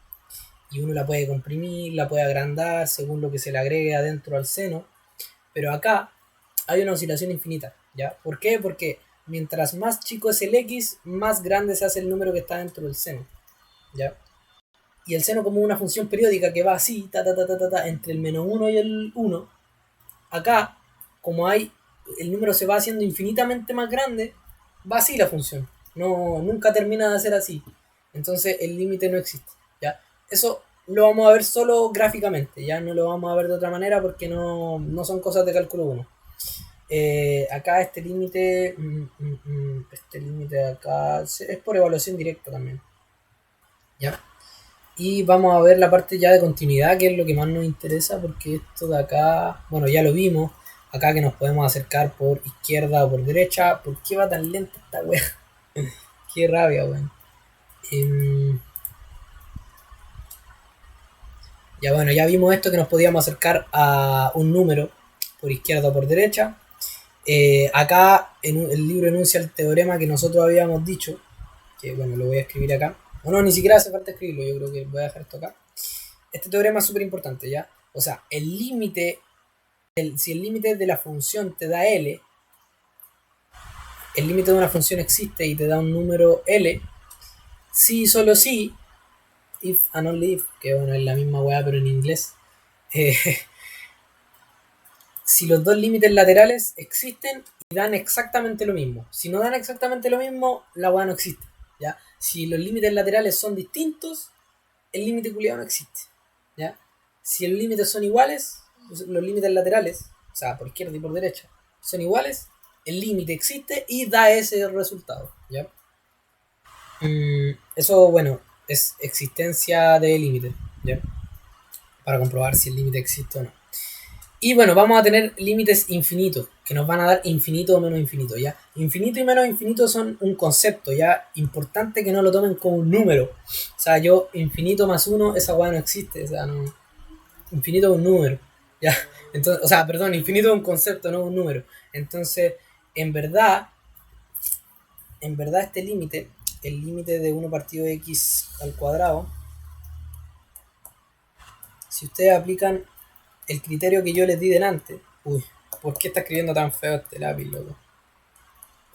y uno la puede comprimir, la puede agrandar según lo que se le agregue adentro al seno, pero acá hay una oscilación infinita, ¿ya? ¿Por qué? Porque mientras más chico es el x, más grande se hace el número que está dentro del seno, ¿ya? Y el seno como una función periódica que va así, entre el menos 1 y el 1, acá, como hay, el número se va haciendo infinitamente más grande, va así la función. No, nunca termina de ser así. Entonces el límite no existe, ¿ya? Eso lo vamos a ver solo gráficamente, ya no lo vamos a ver de otra manera porque no son cosas de cálculo 1. Acá este límite de acá es por evaluación directa también, ¿ya? Y vamos a ver la parte ya de continuidad, que es lo que más nos interesa, porque esto de acá, bueno, ya lo vimos, acá que nos podemos acercar por izquierda o por derecha. ¿Por qué va tan lenta esta wea? Qué rabia, weón. Eh, ya bueno, ya vimos esto que nos podíamos acercar a un número por izquierda o por derecha. Acá el libro enuncia el teorema que nosotros habíamos dicho, que bueno, lo voy a escribir acá. O no, ni siquiera hace falta escribirlo, yo creo que voy a dejar esto acá. Este teorema es súper importante, ¿ya? O sea, si el límite de la función te da L, el límite de una función existe y te da un número L, si solo si, if and only if, que bueno, es la misma weá pero en inglés, eh, si los dos límites laterales existen y dan exactamente lo mismo. Si no dan exactamente lo mismo, la weá no existe, ¿ya? Si los límites laterales son distintos, el límite culiado no existe, ¿ya? Si los límites son iguales, los límites laterales, o sea, por izquierda y por derecha, son iguales, el límite existe y da ese resultado, ¿ya? Eso, bueno, es existencia de límite, ¿ya? Para comprobar si el límite existe o no. Y bueno, vamos a tener límites infinitos, que nos van a dar infinito o menos infinito, ¿ya? Infinito y menos infinito son un concepto, ¿ya? Importante que no lo tomen como un número. O sea, yo, infinito más uno, esa weá no existe, o sea, no. Infinito es un número, ¿ya? Entonces, o sea, perdón, infinito es un concepto, no un número. Entonces, en verdad, este límite, el límite de 1 partido de x al cuadrado, si ustedes aplican el criterio que yo les di delante, uy, ¿por qué está escribiendo tan feo este lápiz, loco?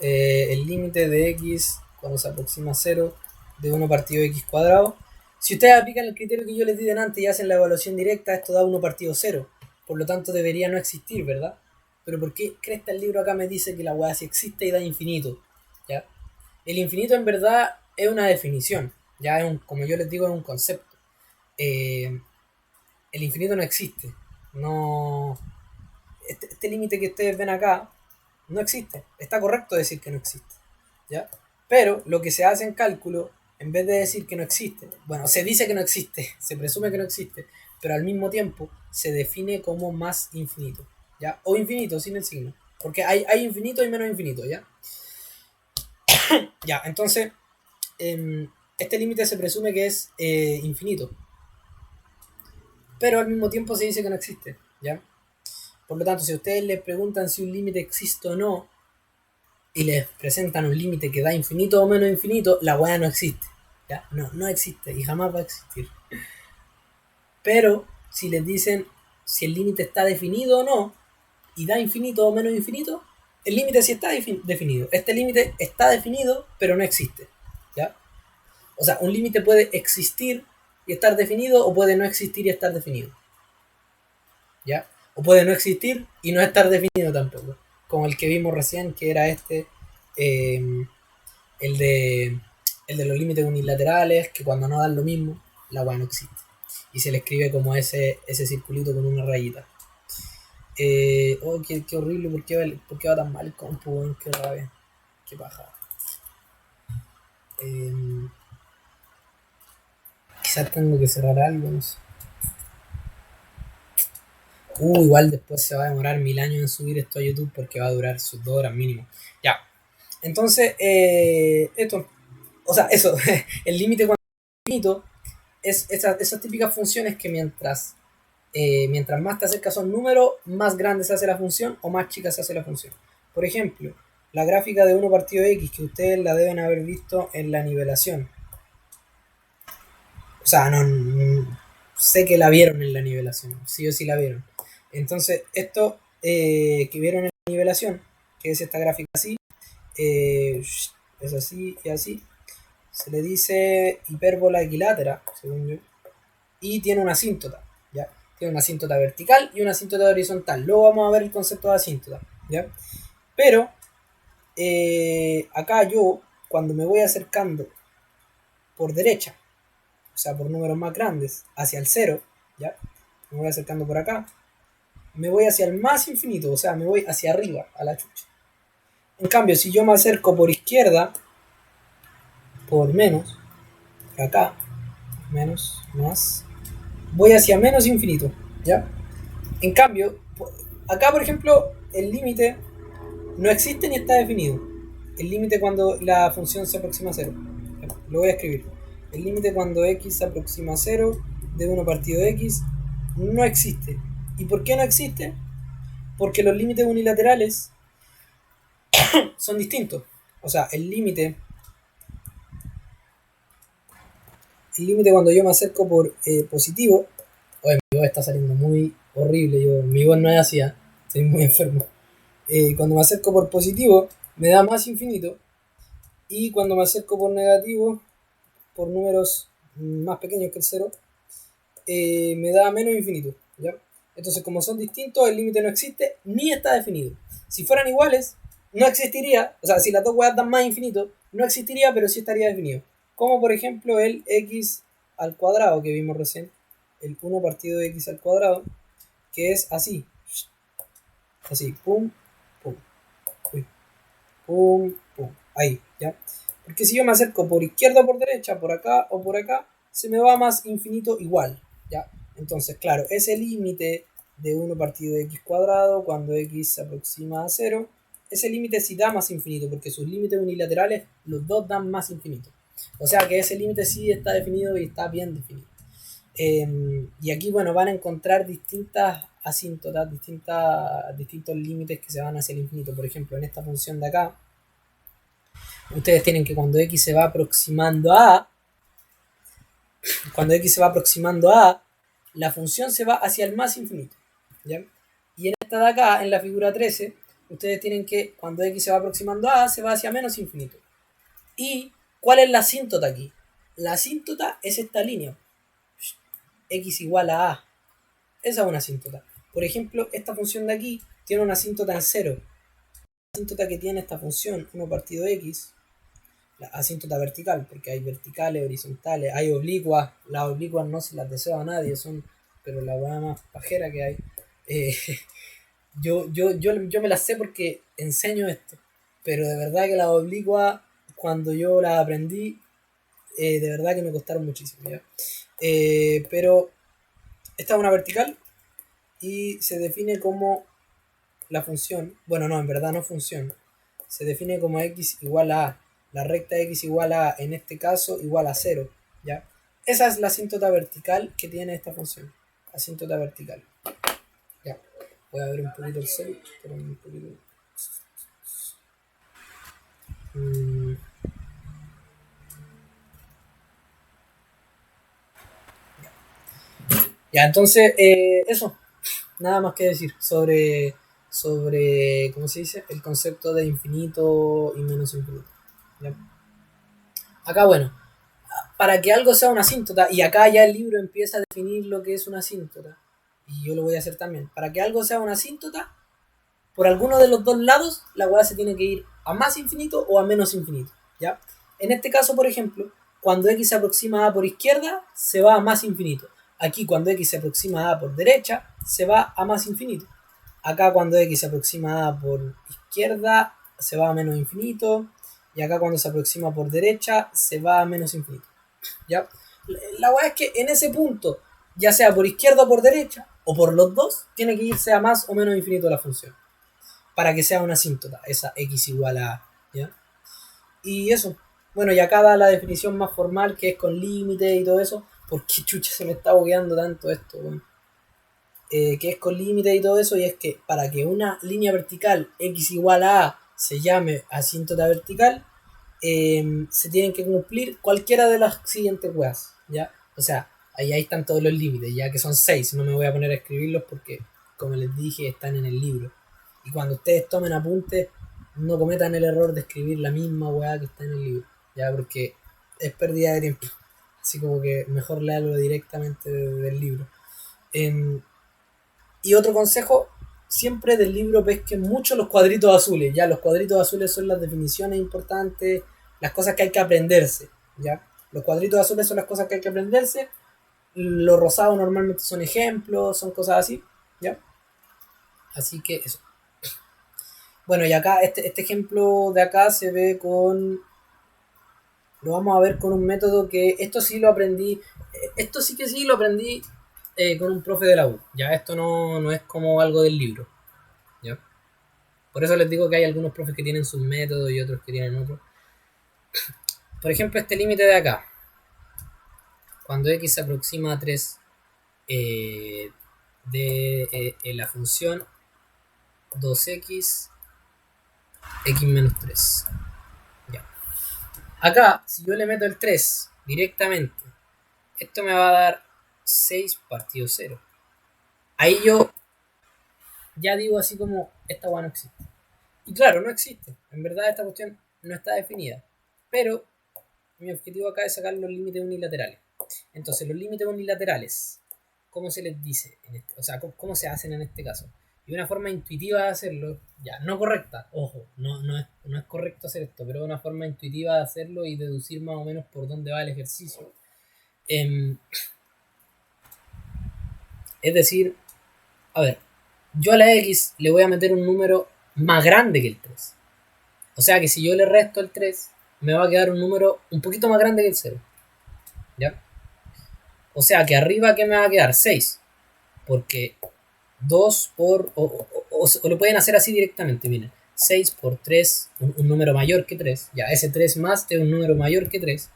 El límite de x cuando se aproxima a 0 de 1 partido de x cuadrado. Si ustedes aplican el criterio que yo les di delante y hacen la evaluación directa, esto da 1 partido 0. Por lo tanto, debería no existir, ¿verdad? Pero ¿por qué cresta el libro acá me dice que la weá sí existe y da infinito? ¿Ya? El infinito en verdad es una definición, ya es como yo les digo, es un concepto. Eh, el infinito no existe. No. Este límite que ustedes ven acá no existe. Está correcto decir que no existe, ¿ya? Pero lo que se hace en cálculo, en vez de decir que no existe, bueno, se dice que no existe, se presume que no existe, pero al mismo tiempo se define como más infinito, ¿ya? O infinito sin el signo, porque hay infinito y menos infinito, ¿ya? Ya, entonces, este límite se presume que es infinito, pero al mismo tiempo se dice que no existe, ¿ya? Por lo tanto, si ustedes les preguntan si un límite existe o no, y les presentan un límite que da infinito o menos infinito, la weá no existe, ¿ya? No, no existe y jamás va a existir. Pero si les dicen si el límite está definido o no, y da infinito o menos infinito, el límite sí está definido. Este límite está definido, pero no existe, ¿ya? O sea, un límite puede existir y estar definido, o puede no existir y estar definido, ¿ya? O puede no existir y no estar definido tampoco. Como el que vimos recién, que era eh, el de el de los límites unilaterales, que cuando no dan lo mismo, la weá no existe. Y se le escribe como ese circulito con una rayita. Qué horrible, ¿por qué va tan mal el compu, weón? Qué rabia, qué paja. Eh, Quizás tengo que cerrar algo, no sé. Igual después se va a demorar 1000 años en subir esto a YouTube porque va a durar sus 2 horas mínimo. Ya, entonces, esto, o sea, eso, el límite cuando es infinito es esas típicas funciones que mientras más te acercas a un número, más grande se hace la función o más chica se hace la función. Por ejemplo, la gráfica de 1 partido x, que ustedes la deben haber visto en la nivelación. O sea, sé que la vieron en la nivelación, sí o sí la vieron. Entonces, esto que vieron en la nivelación, que es esta gráfica así, es así y así, se le dice hipérbola equilátera, según yo, y tiene una asíntota, ¿ya? Tiene una asíntota vertical y una asíntota horizontal. Luego vamos a ver el concepto de asíntota, ¿ya? Pero acá yo, cuando me voy acercando por derecha, o sea, por números más grandes, hacia el cero, ¿ya? Me voy acercando por acá, me voy hacia el más infinito, o sea, me voy hacia arriba, a la chucha. En cambio, si yo me acerco por izquierda, por menos, por acá, menos, más, voy hacia menos infinito, ¿ya? En cambio, acá, por ejemplo, el límite no existe ni está definido. El límite cuando la función se aproxima a cero. Lo voy a escribir. El límite cuando x se aproxima a cero de 1 partido x no existe. ¿Y por qué no existe? Porque los límites unilaterales son distintos. O sea, el límite cuando yo me acerco por positivo, oye, mi voz está saliendo muy horrible, mi voz no es así, estoy muy enfermo. Cuando me acerco por positivo, me da más infinito, y cuando me acerco por negativo, por números más pequeños que el cero, me da menos infinito, ¿ya? Entonces, como son distintos, el límite no existe ni está definido. Si fueran iguales, no existiría, o sea, si las dos weas dan más infinito, no existiría, pero sí estaría definido. Como por ejemplo el x al cuadrado que vimos recién, el 1 partido de x al cuadrado, que es así, así, pum, pum, uy, pum, pum, ahí, ¿ya? Porque si yo me acerco por izquierda o por derecha, por acá o por acá, se me va más infinito igual, ¿ya? Entonces, claro, ese límite de 1 partido de x cuadrado, cuando x se aproxima a 0, ese límite sí da más infinito, porque sus límites unilaterales, los dos dan más infinito. O sea que ese límite sí está definido y está bien definido. Y aquí, bueno, van a encontrar distintas asíntotas, distintos límites que se van hacia el infinito. Por ejemplo, en esta función de acá, ustedes tienen que cuando x se va aproximando a, la función se va hacia el más infinito, ¿ya? Y en esta de acá, en la figura 13, ustedes tienen que, cuando x se va aproximando a, se va hacia menos infinito. ¿Y cuál es la asíntota aquí? La asíntota es esta línea, x igual a. Esa es una asíntota. Por ejemplo, esta función de aquí tiene una asíntota en cero. La asíntota que tiene esta función, 1 partido x, la asíntota vertical, porque hay verticales, horizontales, hay oblicuas. Las oblicuas no se las deseo a nadie, pero la hueá más pajera que hay. Eh, yo me las sé porque enseño esto, pero de verdad que las oblicuas, cuando yo las aprendí, de verdad que me costaron muchísimo, ¿ya? Pero esta es una vertical y se define como la función, bueno, no, en verdad no función, se define como x igual a la recta x igual a, en este caso, igual a 0, ¿ya? Esa es la asíntota vertical que tiene esta función, asíntota vertical, ¿ya? Voy a ver un poquito el cel, pero un poquito. Mm, ya, entonces, eso, nada más que decir sobre, ¿cómo se dice? El concepto de infinito y menos infinito. ¿Ya? Acá, bueno, para que algo sea una asíntota, y acá ya el libro empieza a definir lo que es una asíntota, y yo lo voy a hacer también. Para que algo sea una asíntota, por alguno de los dos lados, la hueá se tiene que ir a más infinito o a menos infinito. ¿Ya? En este caso, por ejemplo, cuando x se aproxima a por izquierda, se va a más infinito. Aquí, cuando x se aproxima a por derecha, se va a más infinito. Acá, cuando x se aproxima a por izquierda, se va a menos infinito. Y acá, cuando se aproxima por derecha, se va a menos infinito. ¿Ya? La weá es que en ese punto, ya sea por izquierda o por derecha, o por los dos, tiene que irse a más o menos infinito la función. Para que sea una asíntota, esa x igual a, ¿ya? Y eso. Bueno, y acá da la definición más formal, que es con límite y todo eso. ¿Por qué chucha se me está bugueando tanto esto? Bueno, que es con límite y todo eso, y es que para que una línea vertical x igual a se llame asíntota vertical, se tienen que cumplir cualquiera de las siguientes weas, ¿ya? O sea, ahí están todos los límites, ya que son 6, no me voy a poner a escribirlos porque, como les dije, están en el libro. Y cuando ustedes tomen apuntes, no cometan el error de escribir la misma wea que está en el libro, ya, porque es pérdida de tiempo. Así como que mejor leerlo directamente del libro. Y otro consejo, siempre del libro pesquen mucho los cuadritos azules, ya, los cuadritos azules son las definiciones importantes, las cosas que hay que aprenderse, ya. Los cuadritos azules son las cosas que hay que aprenderse, los rosados normalmente son ejemplos, son cosas así, ya. Así que eso. Bueno, y acá, este ejemplo de acá se ve con, lo vamos a ver con un método que, esto sí lo aprendí, esto sí que sí lo aprendí con un profe de la U, ya, esto no es como algo del libro, ya. Por eso les digo que hay algunos profes que tienen sus métodos y otros que tienen otros. Por ejemplo, este límite de acá. Cuando x se aproxima a 3 de la función 2x, x menos 3. Ya. Acá, si yo le meto el 3 directamente, esto me va a dar 6 partido 0. Ahí yo ya digo así como, esta guay no existe. Y claro, no existe. En verdad esta cuestión no está definida. Pero mi objetivo acá es sacar los límites unilaterales. Entonces, los límites unilaterales, ¿cómo se les dice? O sea, ¿cómo se hacen en este caso? Y una forma intuitiva de hacerlo, ya, no correcta, ojo, no es correcto hacer esto, pero una forma intuitiva de hacerlo y deducir más o menos por dónde va el ejercicio. Es decir, a ver, yo a la X le voy a meter un número más grande que el 3. O sea que si yo le resto el 3, me va a quedar un número un poquito más grande que el 0. ¿Ya? O sea que arriba, ¿qué me va a quedar? 6. Porque 2 por... O lo pueden hacer así directamente, miren. 6 por 3, un número mayor que 3. Ya, ese 3 más es un número mayor que 3.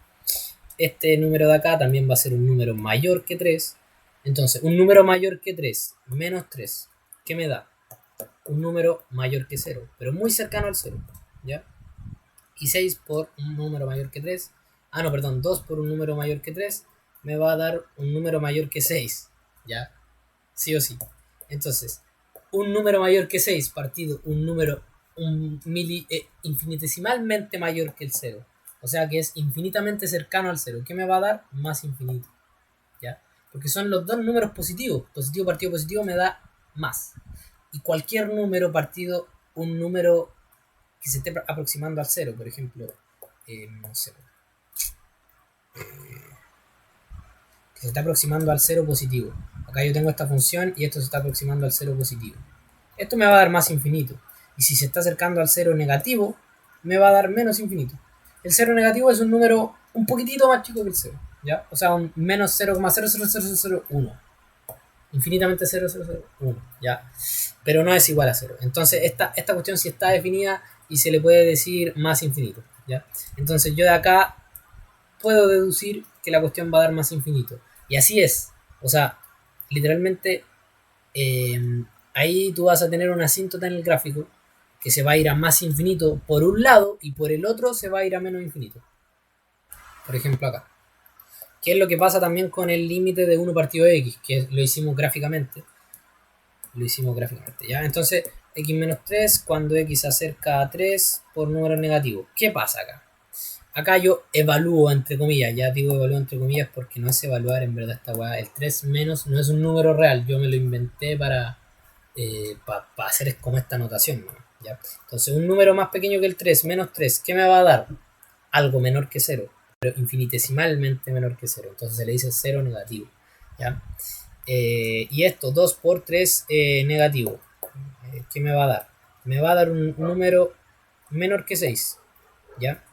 Este número de acá también va a ser un número mayor que 3. Entonces, un número mayor que 3 menos 3, ¿qué me da? Un número mayor que 0, pero muy cercano al 0. ¿Ya? Y 6 por un número mayor que 3. Ah, no, perdón, 2 por un número mayor que 3 me va a dar un número mayor que 6. ¿Ya? Sí o sí. Entonces, un número mayor que 6 partido un número infinitesimalmente mayor que el 0. O sea que es infinitamente cercano al 0. ¿Qué me va a dar? Más infinito. ¿Ya? Porque son los dos números positivos. Positivo partido positivo me da más. Y cualquier número partido un número que se esté aproximando al 0, por ejemplo, no sé, que se está aproximando al 0 positivo. Acá yo tengo esta función y esto se está aproximando al 0 positivo. Esto me va a dar más infinito. Y si se está acercando al 0 negativo, me va a dar menos infinito. El 0 negativo es un número un poquitito más chico que el 0. ¿Ya? O sea, un menos 0,00001. Infinitamente 0, 0, 0, 1, ¿ya? Pero no es igual a 0. Entonces, esta cuestión sí está definida y se le puede decir más infinito, ¿ya? Entonces, yo de acá puedo deducir que la cuestión va a dar más infinito. Y así es. O sea, literalmente, eh, ahí tú vas a tener una asíntota en el gráfico que se va a ir a más infinito por un lado y por el otro se va a ir a menos infinito. Por ejemplo, acá. ¿Qué es lo que pasa también con el límite de 1 partido de x? Que lo hicimos gráficamente. ¿Ya? Entonces, x menos 3 cuando x se acerca a 3 por número negativo. ¿Qué pasa acá? Acá yo evalúo entre comillas, ya digo evalúo entre comillas porque no es evaluar en verdad esta weá. El 3 menos no es un número real, yo me lo inventé para hacer como esta anotación, ¿no? ¿Ya? Entonces un número más pequeño que el 3 menos 3, ¿qué me va a dar? Algo menor que 0, pero infinitesimalmente menor que 0, entonces se le dice 0 negativo, ¿ya? Y esto, 2 por 3 negativo, ¿qué me va a dar? Me va a dar un número menor que 6, ¿ya?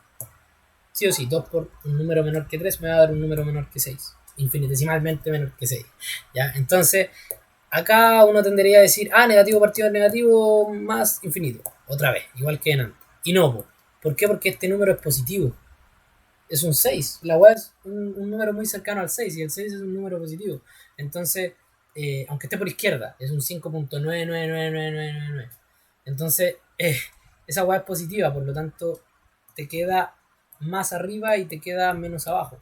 Sí o sí, 2 por un número menor que 3 me va a dar un número menor que 6, infinitesimalmente menor que 6, ¿ya? Entonces, acá uno tendría a decir, negativo partido de negativo más infinito, otra vez, igual que en antes. Y no, ¿por qué? Porque este número es positivo, es un 6. La web es un número muy cercano al 6 y el 6 es un número positivo. Entonces, aunque esté por izquierda, es un 5.9999999. Entonces, esa web es positiva, por lo tanto, te queda más arriba y te queda menos abajo.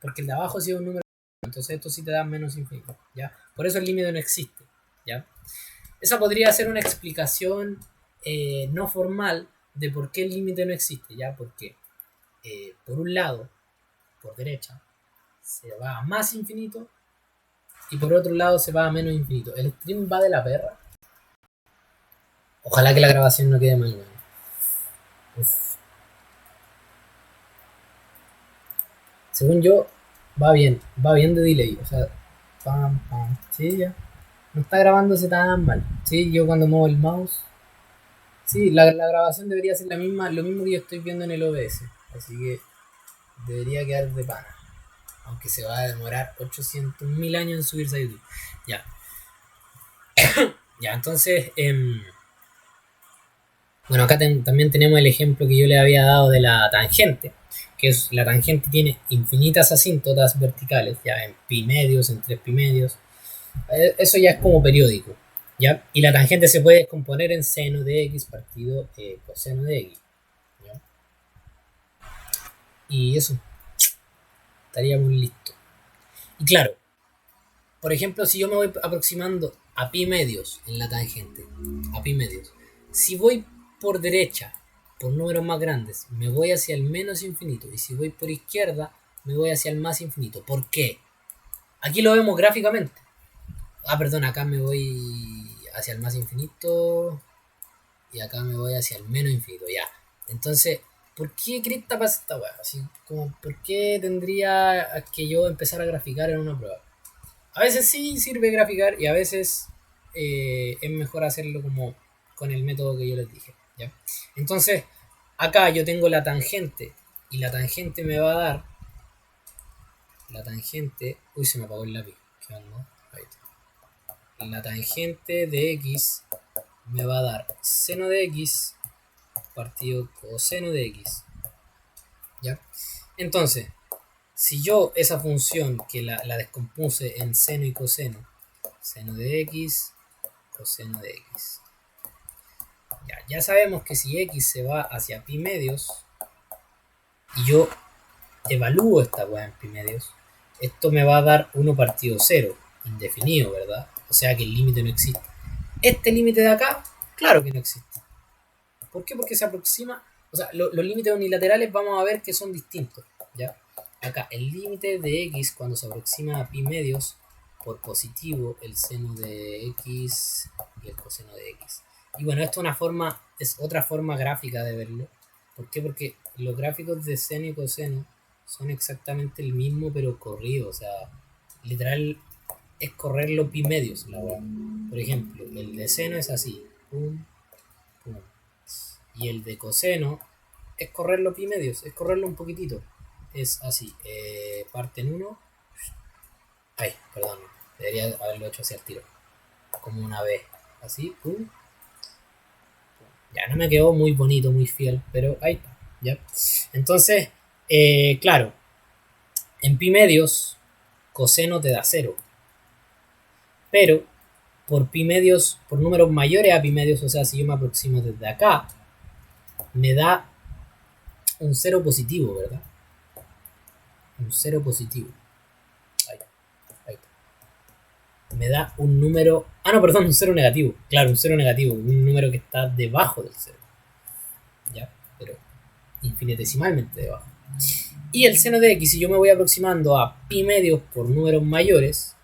Porque el de abajo sí es un número, entonces esto sí te da menos infinito, ¿ya? Por eso el límite no existe, ¿ya? Esa podría ser una explicación no formal de por qué el límite no existe, ¿ya? Porque por un lado, por derecha, se va a más infinito y por otro lado se va a menos infinito. El stream va de la perra. Ojalá que la grabación no quede mal, weón. Uf. Según yo, va bien de delay, o sea, pam, pam, sí, ya. No está grabándose tan mal. Sí, yo cuando muevo el mouse. Sí, la grabación debería ser la misma, lo mismo que yo estoy viendo en el OBS. Así que debería quedar de pana. Aunque se va a demorar 800.000 años en subirse a YouTube. Ya. Ya, entonces, bueno, acá también tenemos el ejemplo que yo le había dado de la tangente, que es la tangente tiene infinitas asíntotas verticales, ya en pi medios, en 3 pi medios. Eso ya es como periódico, ¿ya? Y la tangente se puede descomponer en seno de x partido coseno de x, ¿ya? Y eso, estaríamos listos. Y claro, por ejemplo, si yo me voy aproximando a pi medios en la tangente, a pi medios, si voy por derecha, por números más grandes, me voy hacia el menos infinito. Y si voy por izquierda, me voy hacia el más infinito. ¿Por qué? Aquí lo vemos gráficamente. Perdón, acá me voy hacia el más infinito y acá me voy hacia el menos infinito, ya. Entonces, ¿por qué cresta pasa esta weá? Así como, ¿por qué tendría que yo empezar a graficar en una prueba? A veces sí sirve graficar y a veces es mejor hacerlo como con el método que yo les dije, ¿ya? Entonces, acá yo tengo la tangente y la tangente me va a dar la tangente, uy, se me apagó el lápiz, ¿qué onda? Ahí está. La tangente de x me va a dar seno de x partido coseno de x, ¿ya? Entonces, si yo esa función que la descompuse en seno y coseno, seno de x, coseno de x, ya sabemos que si x se va hacia pi medios y yo evalúo esta weá en pi medios, esto me va a dar 1 partido 0, indefinido, ¿verdad? O sea que el límite no existe. Este límite de acá, claro que no existe. ¿Por qué? Porque se aproxima, o sea, los límites unilaterales vamos a ver que son distintos, ¿ya? Acá, el límite de x cuando se aproxima a pi medios, por positivo, el seno de x y el coseno de x. Y bueno, esto es otra forma gráfica de verlo. ¿Por qué? Porque los gráficos de seno y coseno son exactamente el mismo, pero corrido. O sea, literal es correrlo pi medios, la verdad. Por ejemplo, el de seno es así. Pum, pum. Y el de coseno es correrlo pi medios, es correrlo un poquitito. Es así, parte en uno. Ay, perdón. Debería haberlo hecho así al tiro. Como una vez. Así, pum. Ya no me quedó muy bonito, muy fiel, pero ahí está. ¿Ya? Entonces, claro, en pi medios, coseno te da cero. Pero por pi medios, por números mayores a pi medios, o sea, si yo me aproximo desde acá, me da un cero positivo, ¿verdad? Un cero positivo. Ahí, ahí está. Me da un número. Ah, no, perdón, un cero negativo. Claro, un cero negativo. Un número que está debajo del cero. ¿Ya? Pero infinitesimalmente debajo. Y el seno de x, si yo me voy aproximando a pi medios por números mayores,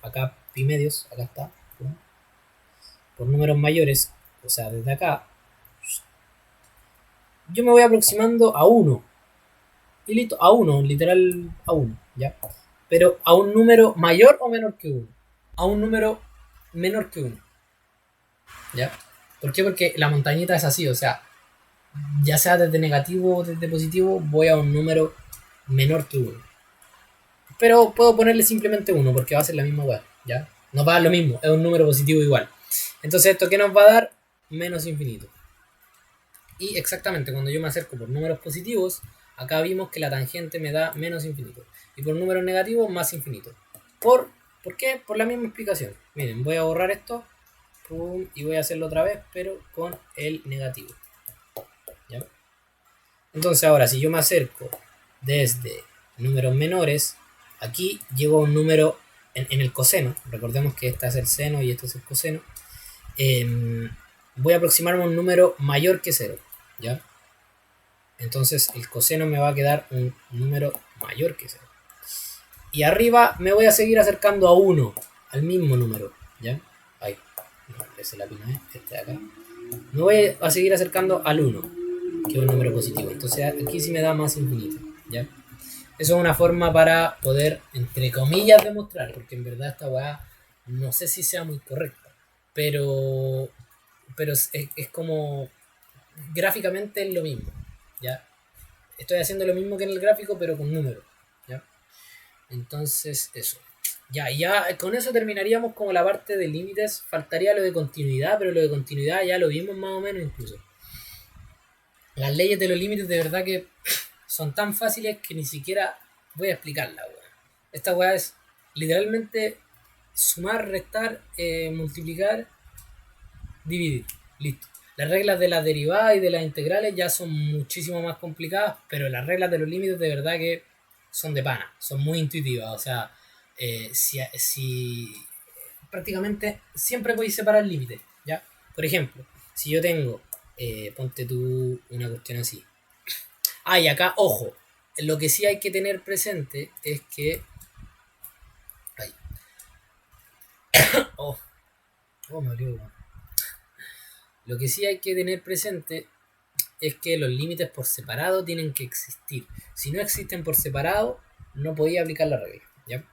acá pi medios, acá está, por números mayores, o sea, desde acá, yo me voy aproximando a 1. Y listo, a 1, literal a 1, ¿ya? Pero a un número mayor o menor que 1. A un número menor que 1, ¿ya? ¿Por qué? Porque la montañita es así, o sea, ya sea desde negativo o desde positivo, voy a un número menor que 1. Pero puedo ponerle simplemente 1 porque va a ser la misma web, ¿ya? Nos va a dar lo mismo, es un número positivo igual. Entonces, ¿esto qué nos va a dar? Menos infinito. Y exactamente, cuando yo me acerco por números positivos, acá vimos que la tangente me da menos infinito. Y por números negativos, más infinito. ¿Por qué? Por la misma explicación. Miren, voy a borrar esto. Pum, y voy a hacerlo otra vez, pero con el negativo. ¿Ya? Entonces ahora, si yo me acerco desde números menores, aquí llego a un número en el coseno. Recordemos que este es el seno y este es el coseno. Voy a aproximarme a un número mayor que 0. ¿Ya? Entonces el coseno me va a quedar un número mayor que 0. Y arriba me voy a seguir acercando a 1, al mismo número. ¿Ya? Ahí. No, ese lápiz no es, este de acá. Me voy a seguir acercando al 1, que es un número positivo. Entonces aquí sí me da más infinito. ¿Ya? Eso es una forma para poder, entre comillas, demostrar, porque en verdad esta weá no sé si sea muy correcta, pero es como gráficamente es lo mismo, ¿ya? Estoy haciendo lo mismo que en el gráfico, pero con números, ¿ya? Entonces, eso. Ya con eso terminaríamos como la parte de límites. Faltaría lo de continuidad, pero lo de continuidad ya lo vimos más o menos incluso. Las leyes de los límites de verdad que son tan fáciles que ni siquiera voy a explicarla, weá. Esta weá es literalmente sumar, restar, multiplicar, dividir. Listo. Las reglas de las derivadas y de las integrales ya son muchísimo más complicadas, pero las reglas de los límites de verdad que son de pana, son muy intuitivas. O sea, si prácticamente siempre podéis separar límites, ¿ya? Por ejemplo, si yo tengo, ponte tú una cuestión así. Ah, y acá, ojo, lo que sí hay que tener presente es que... Ay. Oh, me abrió. Lo que sí hay que tener presente es que los límites por separado tienen que existir. Si no existen por separado, no podía aplicar la regla, ¿ya?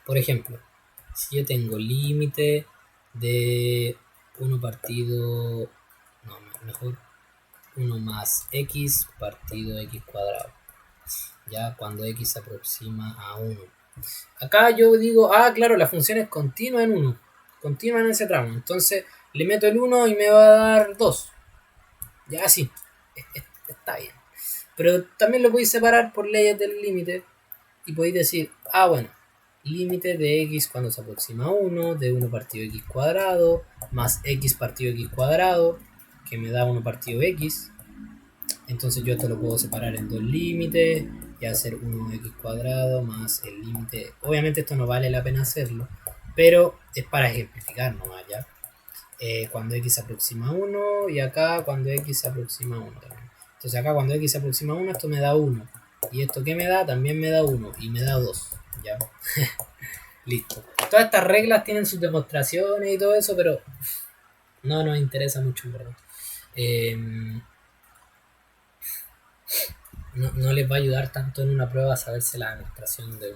Por ejemplo, si yo tengo límite de 1 partido... No, mejor 1 más x partido x cuadrado. Ya cuando x se aproxima a 1. Acá yo digo, claro, la función es continua en 1. Continua en ese tramo. Entonces le meto el 1 y me va a dar 2. Ya sí, está bien. Pero también lo podéis separar por leyes del límite y podéis decir, bueno, límite de x cuando se aproxima a 1, de 1 partido x cuadrado, más x partido x cuadrado, que me da 1 partido x. Entonces yo esto lo puedo separar en dos límites y hacer 1x cuadrado más el límite. Obviamente esto no vale la pena hacerlo, pero es para ejemplificar nomás, ¿ya? Cuando x se aproxima a 1 y acá cuando x se aproxima a 1 también. Entonces acá cuando x se aproxima a 1 esto me da 1. Y esto que me da también me da 1 y me da 2. ¿Ya? Listo. Todas estas reglas tienen sus demostraciones y todo eso, pero no nos interesa mucho, en verdad. No les va a ayudar tanto en una prueba a saberse la demostración de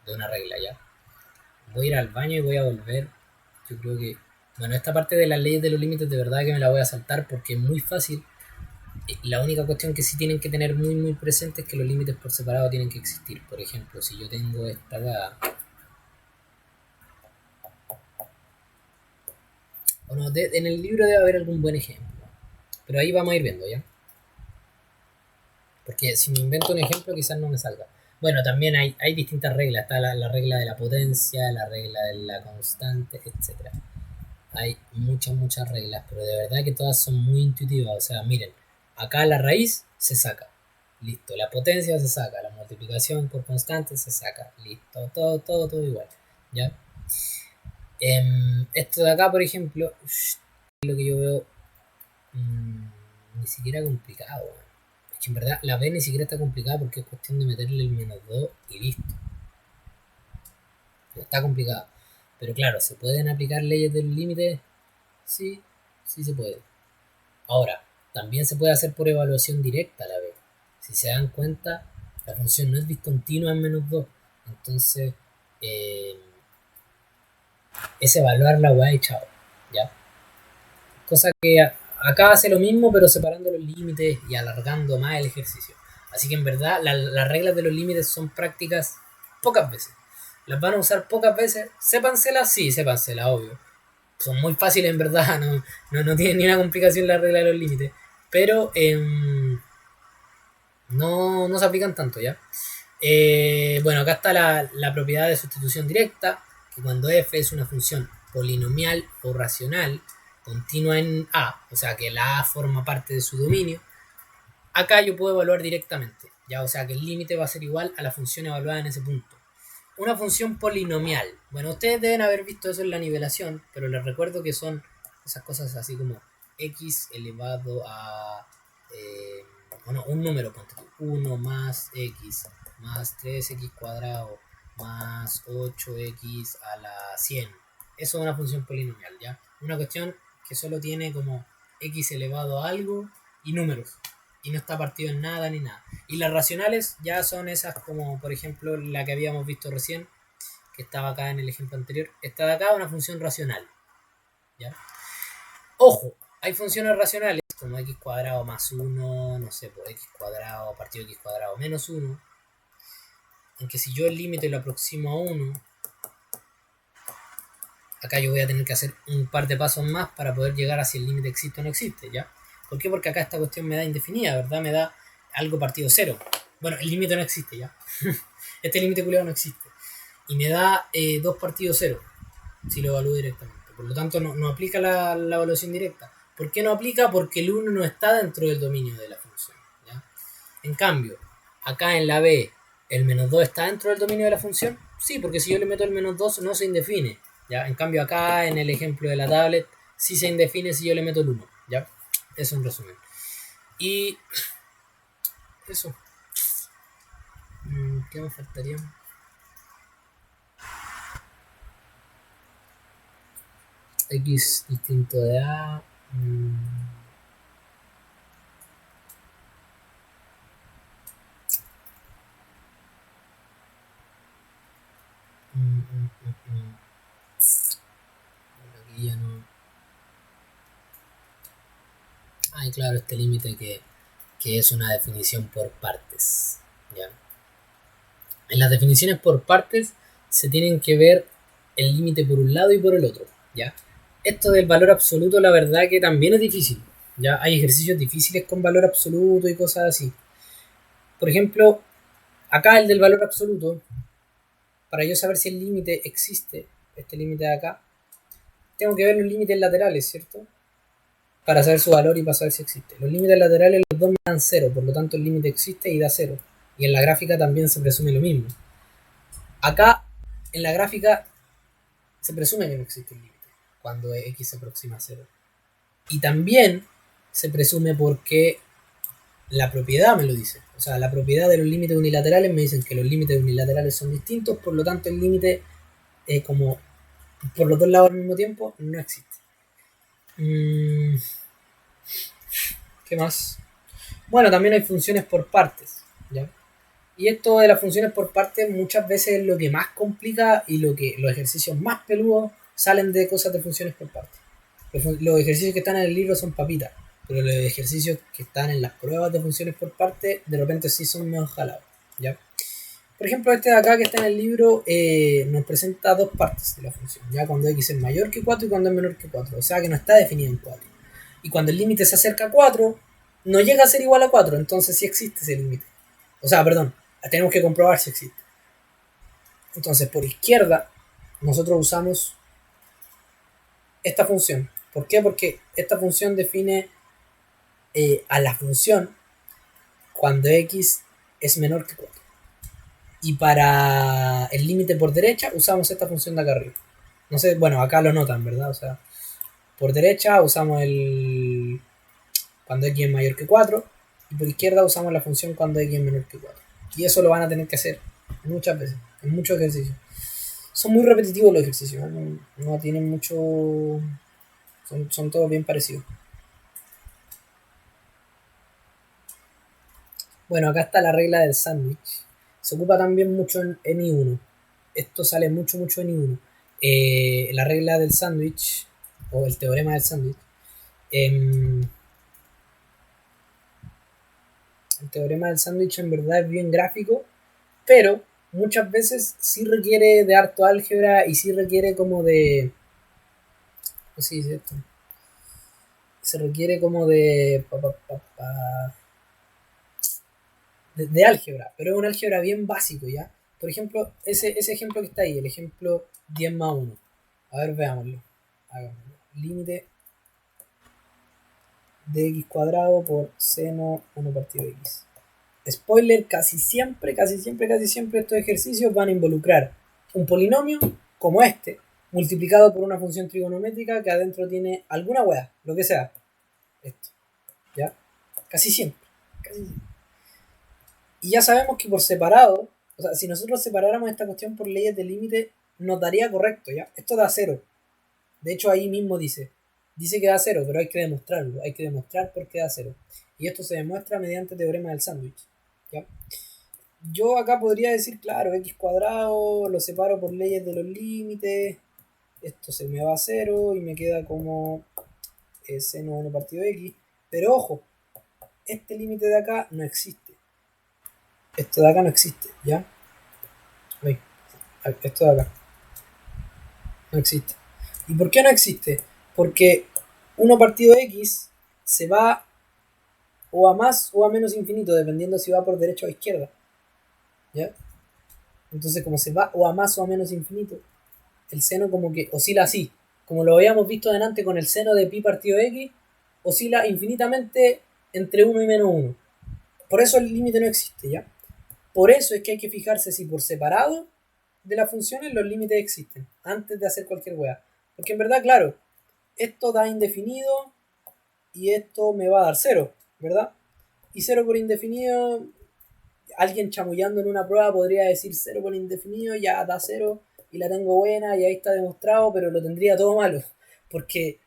una regla, ¿ya? Voy a ir al baño y voy a volver. Yo creo que... Bueno, esta parte de las leyes de los límites de verdad que me la voy a saltar porque es muy fácil. La única cuestión que sí tienen que tener muy muy presente es que los límites por separado tienen que existir. Por ejemplo, si yo tengo esta acá, Bueno, en el libro debe haber algún buen ejemplo. Pero ahí vamos a ir viendo, ¿ya? Porque si me invento un ejemplo quizás no me salga. Bueno, también hay distintas reglas. Está la regla de la potencia, la regla de la constante, etc. Hay muchas reglas, pero de verdad que todas son muy intuitivas. O sea, miren, acá la raíz se saca. Listo, la potencia se saca, la multiplicación por constante se saca. Listo, todo igual. ¿Ya? Esto de acá, por ejemplo, es lo que yo veo ni siquiera complicado. Es que en verdad la B ni siquiera está complicada porque es cuestión de meterle el -2 y listo. No está complicado. Pero claro, ¿se pueden aplicar leyes del límite? Sí, sí se puede. Ahora, también se puede hacer por evaluación directa la B. Si se dan cuenta, la función no es discontinua en -2. Entonces, eh, es evaluar la weá y chao. ¿Ya? Cosa que acá hace lo mismo, pero separando los límites y alargando más el ejercicio. Así que en verdad, las reglas de los límites son prácticas pocas veces. Las van a usar pocas veces. Sépanselas, sí, sépanselas, obvio. Son muy fáciles en verdad, no tienen ni una complicación la regla de los límites. Pero no se aplican tanto, ¿ya? Bueno, acá está la propiedad de sustitución directa, que cuando f es una función polinomial o racional, continua en A, o sea que la A forma parte de su dominio, acá yo puedo evaluar directamente, ¿ya? O sea que el límite va a ser igual a la función evaluada en ese punto. Una función polinomial. Bueno, ustedes deben haber visto eso en la nivelación, pero les recuerdo que son esas cosas así como x elevado a... bueno, un número, 1 más x más 3x cuadrado más 8x a la 100. Eso es una función polinomial, ¿ya? Una cuestión que solo tiene como x elevado a algo y números. Y no está partido en nada ni nada. Y las racionales ya son esas como, por ejemplo, la que habíamos visto recién, que estaba acá en el ejemplo anterior. Esta de acá es una función racional, ¿ya? Ojo, hay funciones racionales como x cuadrado más 1, no sé, por x cuadrado partido x cuadrado menos 1, en que si yo el límite lo aproximo a 1, acá yo voy a tener que hacer un par de pasos más para poder llegar a si el límite existe o no existe, ¿ya? ¿Por qué? Porque acá esta cuestión me da indefinida, ¿verdad? Me da algo partido 0. Bueno, el límite no existe, ¿ya? Este límite culiado no existe. Y me da 2 partidos 0, si lo evalúo directamente. Por lo tanto, no aplica la evaluación directa. ¿Por qué no aplica? Porque el 1 no está dentro del dominio de la función, ¿ya? En cambio, acá en la B, ¿el -2 está dentro del dominio de la función? Sí, porque si yo le meto el -2 no se indefine, ¿ya? En cambio acá, en el ejemplo de la tablet, sí se indefine si yo le meto el 1, ¿ya? Eso en resumen. Y eso. ¿Qué me faltaría? X distinto de A. Aquí ya no. Ay, claro, este límite que es una definición por partes, ¿ya? En las definiciones por partes se tienen que ver el límite por un lado y por el otro, ¿ya? Esto del valor absoluto, la verdad que también es difícil, ¿ya? Hay ejercicios difíciles con valor absoluto y cosas así. Por ejemplo, acá el del valor absoluto, para yo saber si el límite existe, este límite de acá, tengo que ver los límites laterales, ¿cierto? Para saber su valor y para saber si existe. Los límites laterales los dos me dan 0, por lo tanto el límite existe y da 0. Y en la gráfica también se presume lo mismo. Acá, en la gráfica, se presume que no existe un límite cuando x se aproxima a 0. Y también se presume porque la propiedad me lo dice. O sea, la propiedad de los límites unilaterales me dicen que los límites unilaterales son distintos, por lo tanto el límite como por los dos lados al mismo tiempo no existe. ¿Qué más? Bueno, también hay funciones por partes, ¿ya? Y esto de las funciones por partes muchas veces es lo que más complica y los ejercicios más peludos salen de cosas de funciones por partes. Los ejercicios que están en el libro son papitas, pero los ejercicios que están en las pruebas de funciones por partes de repente sí son menos jalados, ¿ya? Por ejemplo, este de acá que está en el libro nos presenta dos partes de la función, ya cuando x es mayor que 4 y cuando es menor que 4, o sea que no está definido en 4. Y cuando el límite se acerca a 4, no llega a ser igual a 4, entonces sí existe ese límite. O sea, perdón, tenemos que comprobar si existe. Entonces, por izquierda, nosotros usamos esta función. ¿Por qué? Porque esta función define a la función cuando x es menor que 4. Y para el límite por derecha usamos esta función de acá arriba. No sé, bueno, acá lo notan, ¿verdad? O sea, por derecha usamos el cuando x es mayor que 4 y por izquierda usamos la función cuando x es menor que 4. Y eso lo van a tener que hacer muchas veces, en muchos ejercicios. Son muy repetitivos los ejercicios, no, no tienen mucho... Son todos bien parecidos. Bueno, acá está la regla del sándwich. Se ocupa también mucho en I1. Esto sale mucho, mucho en I1. La regla del sándwich, o el teorema del sándwich, el teorema del sándwich en verdad es bien gráfico, pero muchas veces sí requiere de harto álgebra y sí requiere como de... ¿Cómo se dice esto? Se requiere como de álgebra, pero es un álgebra bien básico, ¿ya? Por ejemplo, ese ejemplo que está ahí, el ejemplo 10 más 1. A ver, veámoslo. Hagámoslo. Límite de x cuadrado por seno 1 partido de x. Spoiler, casi siempre, casi siempre, casi siempre estos ejercicios van a involucrar un polinomio como este, multiplicado por una función trigonométrica que adentro tiene alguna hueá, lo que sea. Esto, ¿ya? Casi siempre. Casi siempre. Y ya sabemos que por separado, o sea, si nosotros separáramos esta cuestión por leyes de límite, nos daría correcto, ¿ya? Esto da cero. De hecho, ahí mismo dice que da cero, pero hay que demostrarlo. Hay que demostrar por qué da cero. Y esto se demuestra mediante teorema del sándwich, ¿ya? Yo acá podría decir, claro, x cuadrado, lo separo por leyes de los límites, esto se me va a cero y me queda como seno 1 partido de x. Pero ojo, este límite de acá no existe. Esto de acá no existe, ¿ya? Uy, esto de acá no existe. ¿Y por qué no existe? Porque 1 partido de x se va o a más o a menos infinito, dependiendo si va por derecha o izquierda, ¿ya? Entonces, como se va o a más o a menos infinito, el seno como que oscila así. Como lo habíamos visto delante con el seno de pi partido x, oscila infinitamente entre 1 y menos 1. Por eso el límite no existe, ¿ya? Por eso es que hay que fijarse si por separado de las funciones los límites existen, antes de hacer cualquier wea. Porque en verdad, claro, esto da indefinido y esto me va a dar cero, ¿verdad? Y cero por indefinido, alguien chamullando en una prueba podría decir cero por indefinido, ya da cero y la tengo buena y ahí está demostrado, pero lo tendría todo malo. Porque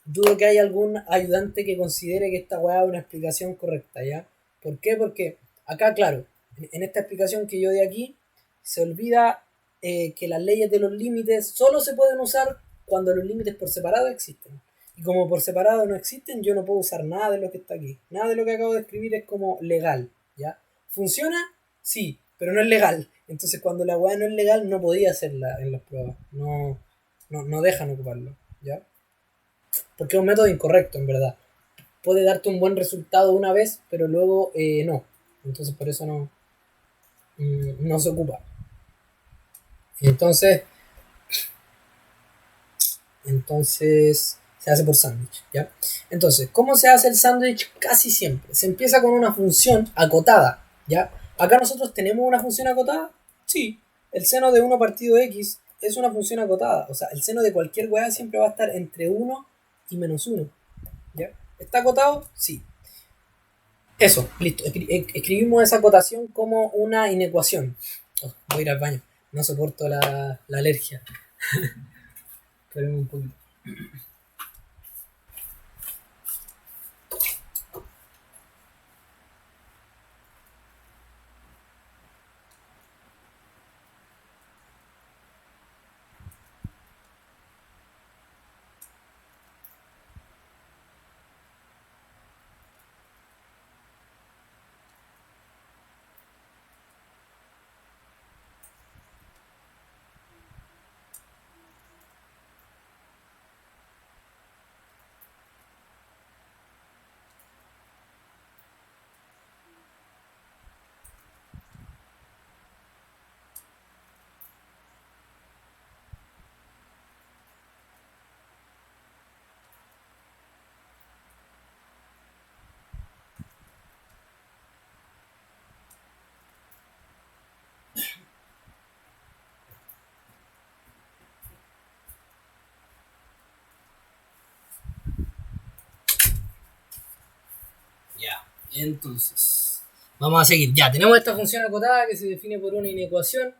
dudo que haya algún ayudante que considere que esta weá es una explicación correcta, ¿ya? ¿Por qué? Porque acá, claro, en esta explicación que yo di aquí, se olvida que las leyes de los límites solo se pueden usar cuando los límites por separado existen. Y como por separado no existen, yo no puedo usar nada de lo que está aquí. Nada de lo que acabo de escribir es como legal, ¿ya? ¿Funciona? Sí, pero no es legal. Entonces cuando la weá no es legal no podía hacerla en las pruebas. No, no dejan ocuparlo, ¿ya? Porque es un método incorrecto, en verdad. Puede darte un buen resultado una vez, pero luego no. Entonces por eso no se ocupa. Y entonces se hace por sándwich, ¿ya? Entonces, ¿cómo se hace el sándwich? Casi siempre. Se empieza con una función acotada, ¿ya? Acá nosotros tenemos una función acotada. Sí, el seno de 1 partido x es una función acotada. O sea, el seno de cualquier weá siempre va a estar entre 1 y menos 1, ¿ya? ¿Está acotado? Sí. Eso, listo. Escribimos esa acotación como una inecuación. Oh, voy a ir al baño. No soporto la alergia. Espérenme un poquito. Entonces, vamos a seguir. Ya, tenemos esta función acotada que se define por una inecuación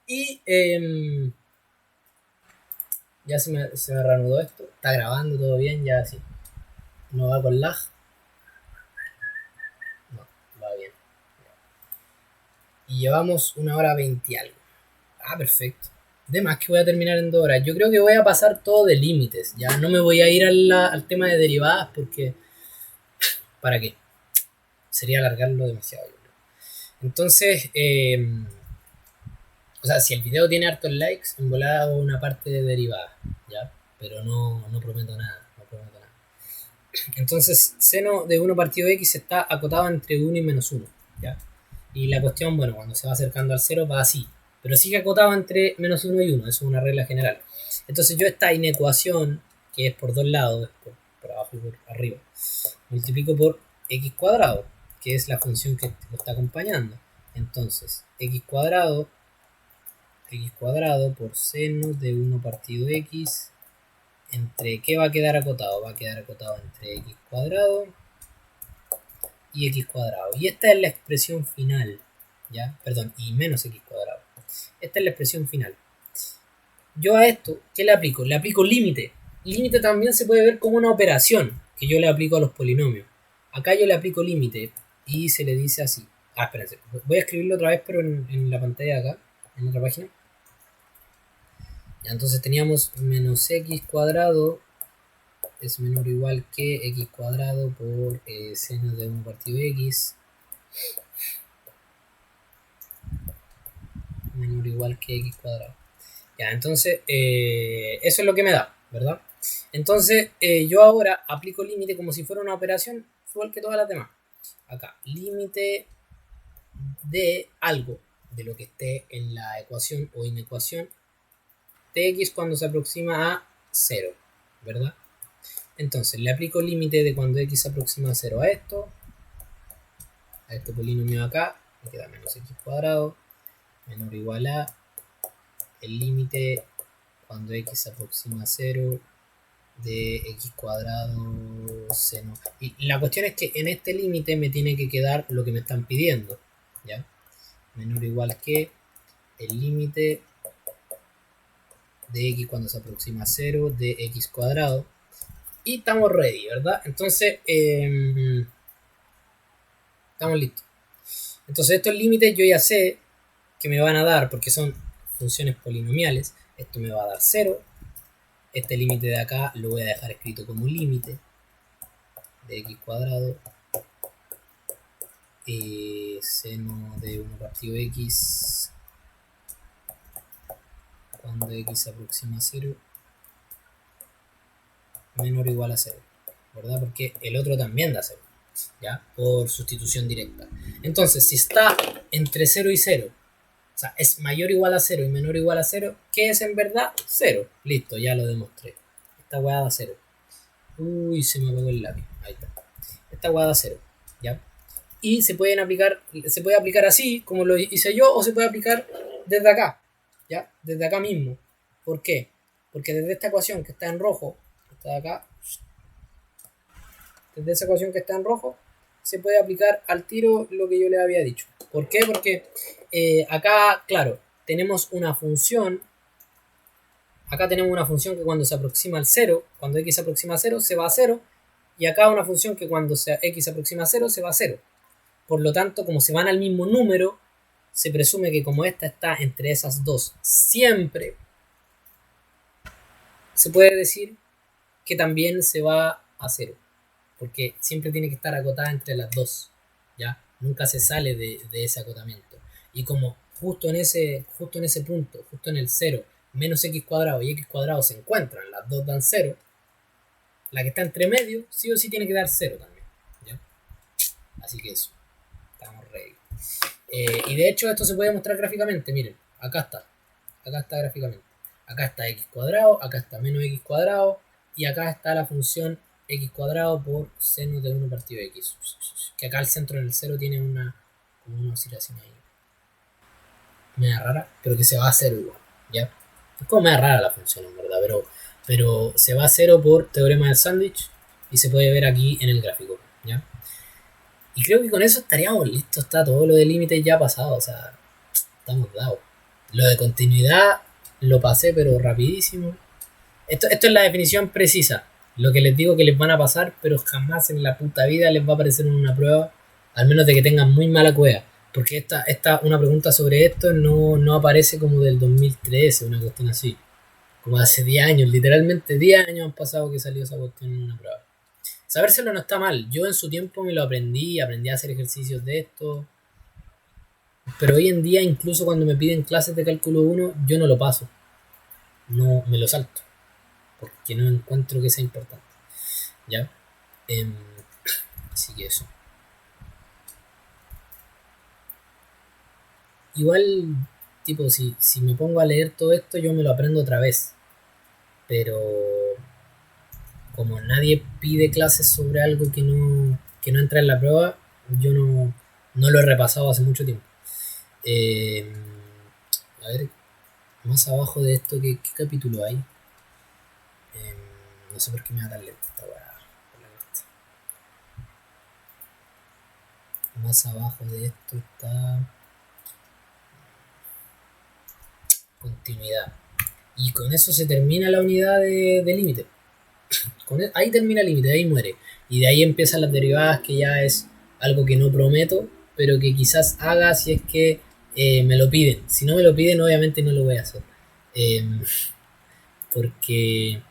y ya se me reanudó esto. Está grabando todo bien, ya sí. No va con lag. No, va bien. Y llevamos 1 hora 20 algo. Ah, perfecto. De más que voy a terminar en 2 horas. Yo creo que voy a pasar todo de límites. Ya no me voy a ir al tema de derivadas porque... ¿Para qué? Sería alargarlo demasiado. Yo creo. Entonces, o sea, si el video tiene hartos likes, en volada hago una parte de derivada, ¿ya? Pero no prometo nada, no prometo nada. Entonces, seno de 1 partido x está acotado entre 1 y -1, ¿ya? Y la cuestión, bueno, cuando se va acercando al 0 va así, pero sigue acotado entre -1 y 1, eso es una regla general. Entonces yo esta inecuación, que es por dos lados, por abajo y por arriba, multiplico por x cuadrado, que es la función que lo está acompañando. Entonces, x cuadrado por seno de 1 partido x entre, ¿qué va a quedar acotado? Va a quedar acotado entre x cuadrado y x cuadrado. Y esta es la expresión final, ¿ya? Perdón, y menos x cuadrado. Esta es la expresión final. Yo a esto, ¿qué le aplico? Le aplico límite. Límite también se puede ver como una operación que yo le aplico a los polinomios. Acá yo le aplico límite y se le dice así. Ah, espérense. Voy a escribirlo otra vez, pero en la pantalla de acá, en otra página. Ya, entonces teníamos menos x cuadrado es menor o igual que x cuadrado por seno de 1 partido x menor o igual que x cuadrado. Ya, entonces eso es lo que me da, ¿verdad? Entonces yo ahora aplico límite como si fuera una operación igual que todas las demás. Acá, límite de algo, de lo que esté en la ecuación o inecuación, de x cuando se aproxima a 0, ¿verdad? Entonces le aplico límite de cuando x se aproxima a 0 a este polinomio de acá, me queda menos x cuadrado menor o igual a el límite cuando x se aproxima a 0 de x cuadrado seno. Y la cuestión es que en este límite me tiene que quedar lo que me están pidiendo, ¿ya? Menor o igual que el límite de x cuando se aproxima a 0 de x cuadrado. Y estamos ready, ¿verdad? Entonces, estamos listos. Entonces estos límites yo ya sé que me van a dar, porque son funciones polinomiales, esto me va a dar 0. Este límite de acá lo voy a dejar escrito como límite de x cuadrado seno de 1 partido x cuando x se aproxima a 0 menor o igual a 0, ¿verdad? Porque el otro también da 0, ¿ya? Por sustitución directa. Entonces, si está entre 0 y 0, o sea, es mayor o igual a 0 y menor o igual a 0, ¿qué es en verdad? 0. Listo, ya lo demostré. Esta hueá da 0. Uy, se me apagó el lápiz. Ahí está. Esta hueá da 0, ¿ya? Y se puede aplicar así, como lo hice yo, o se puede aplicar desde acá, ¿ya? Desde acá mismo. ¿Por qué? Porque desde esta ecuación que está en rojo, está de acá, desde esa ecuación que está en rojo, se puede aplicar al tiro lo que yo le había dicho. ¿Por qué? Porque acá, claro, tenemos una función. Acá tenemos una función que cuando se aproxima al 0, cuando x se aproxima a 0, se va a 0. Y acá una función que cuando x se aproxima a 0, se va a 0. Por lo tanto, como se van al mismo número, se presume que como esta está entre esas dos siempre, se puede decir que también se va a 0. Porque siempre tiene que estar acotada entre las dos, ¿ya? Nunca se sale de ese acotamiento. Y como justo en ese punto, justo en el 0, menos x cuadrado y x cuadrado se encuentran, las dos dan 0, la que está entre medio sí o sí tiene que dar 0 también, ¿ya? Así que eso, estamos ready. Y de hecho esto se puede mostrar gráficamente, miren, acá está gráficamente. Acá está x cuadrado, acá está menos x cuadrado, y acá está la función x cuadrado por seno de 1 partido de x. Que acá el centro en el 0 tiene como una oscilación ahí. Media rara, pero que se va a 0 igual, ¿ya? Es como media rara la función en verdad, pero se va a 0 por teorema del sándwich y se puede ver aquí en el gráfico, ¿ya? Y creo que con eso estaríamos listos, está todo lo de límites ya pasado, o sea, estamos dados. Lo de continuidad lo pasé, pero rapidísimo. Esto es la definición precisa. Lo que les digo que les van a pasar, pero jamás en la puta vida les va a aparecer en una prueba, al menos de que tengan muy mala cueva. Porque una pregunta sobre esto no aparece como del 2013, una cuestión así. Como hace 10 años, literalmente 10 años han pasado que salió esa cuestión en una prueba. Sabérselo no está mal. Yo en su tiempo me lo aprendí a hacer ejercicios de esto. Pero hoy en día, incluso cuando me piden clases de cálculo 1, yo no lo paso. No me lo salto. Porque no encuentro que sea importante. ¿Ya? Em, Así que eso. Igual, tipo, si me pongo a leer todo esto, yo me lo aprendo otra vez. Pero como nadie pide clases sobre algo que no entra en la prueba, yo no lo he repasado hace mucho tiempo. Eh, a ver, más abajo de esto, ¿qué capítulo hay? Eh, no sé por qué me da tan lento esta weá. Más abajo de esto está continuidad. Y con eso se termina la unidad de límite. Ahí termina el límite, ahí muere. Y de ahí empiezan las derivadas, que ya es algo que no prometo, pero que quizás haga si es que me lo piden. Si no me lo piden, obviamente no lo voy a hacer. Eh, Porque...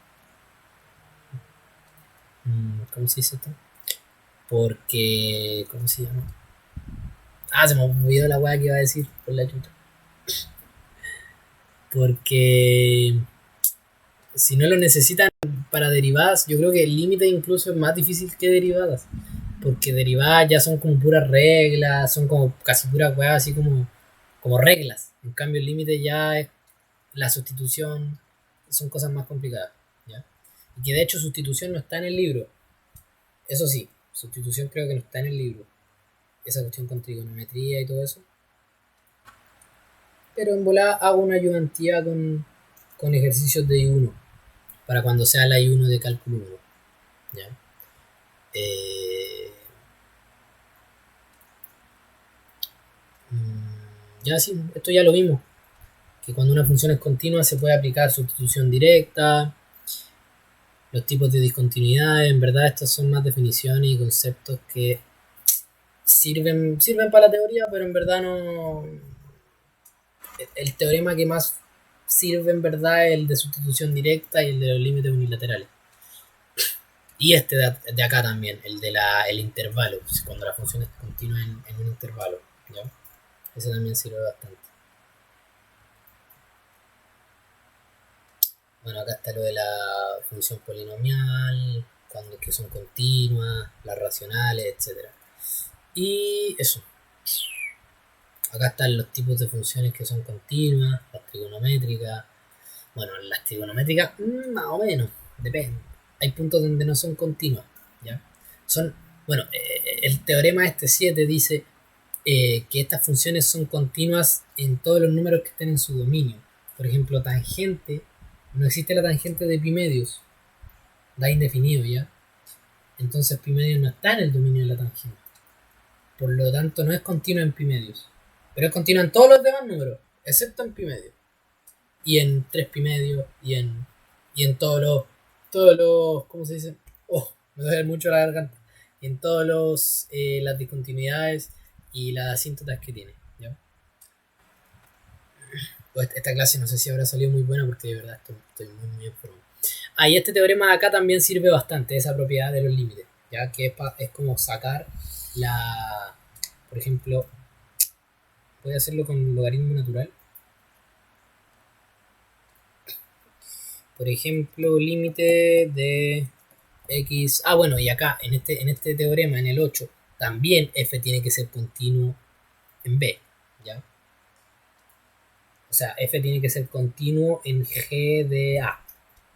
¿Cómo se dice esto? Porque... ¿Cómo se llama? Ah, se me olvidó la weá que iba a decir por la chuta. Porque... Si no lo necesitan para derivadas, yo creo que el límite incluso es más difícil que derivadas. Porque derivadas ya son como puras reglas, son como casi puras weas así como reglas. En cambio el límite ya es la sustitución, son cosas más complicadas. ¿Ya? Y que de hecho sustitución no está en el libro. Eso sí, sustitución creo que no está en el libro. Esa cuestión con trigonometría y todo eso. Pero en volada hago una ayudantía con ejercicios de I1 para cuando sea la I1 de cálculo 1. ¿Ya? Eh, ya sí, esto ya lo vimos. Que cuando una función es continua se puede aplicar sustitución directa, los tipos de discontinuidad, en verdad estas son más definiciones y conceptos que sirven para la teoría, pero en verdad no... El teorema que más sirve en verdad es el de sustitución directa y el de los límites unilaterales. Y este de acá también, el intervalo, cuando la función es continua en un intervalo. ¿Ya? Ese también sirve bastante. Bueno, acá está lo de la función polinomial, cuando que son continuas, las racionales, etcétera. Y eso. Acá están los tipos de funciones que son continuas, las trigonométricas. Bueno, las trigonométricas, más o menos, depende. Hay puntos donde no son continuas, ¿ya? Son, bueno, el teorema este 7 dice que estas funciones son continuas en todos los números que estén en su dominio. Por ejemplo, tangente, no existe la tangente de pi medios, da indefinido ya. Entonces pi medios no está en el dominio de la tangente. Por lo tanto, no es continua en pi medios. Pero es continua en todos los demás números, excepto en pi medios. Y en 3 pi medios, y en todos los, ¿cómo se dice? Oh, me duele mucho la garganta. Y en todos las discontinuidades y las asíntotas que tiene. ¿Ya? Pues esta clase no sé si habrá salido muy buena porque de verdad estoy muy enfermo. Y este teorema de acá también sirve bastante, esa propiedad de los límites, ya que es como sacar la, por ejemplo, voy a hacerlo con logaritmo natural. Por ejemplo, límite de x. Ah, bueno, y acá, en este teorema, en el 8 también f tiene que ser continuo en b, ¿ya? O sea, f tiene que ser continuo en g de a.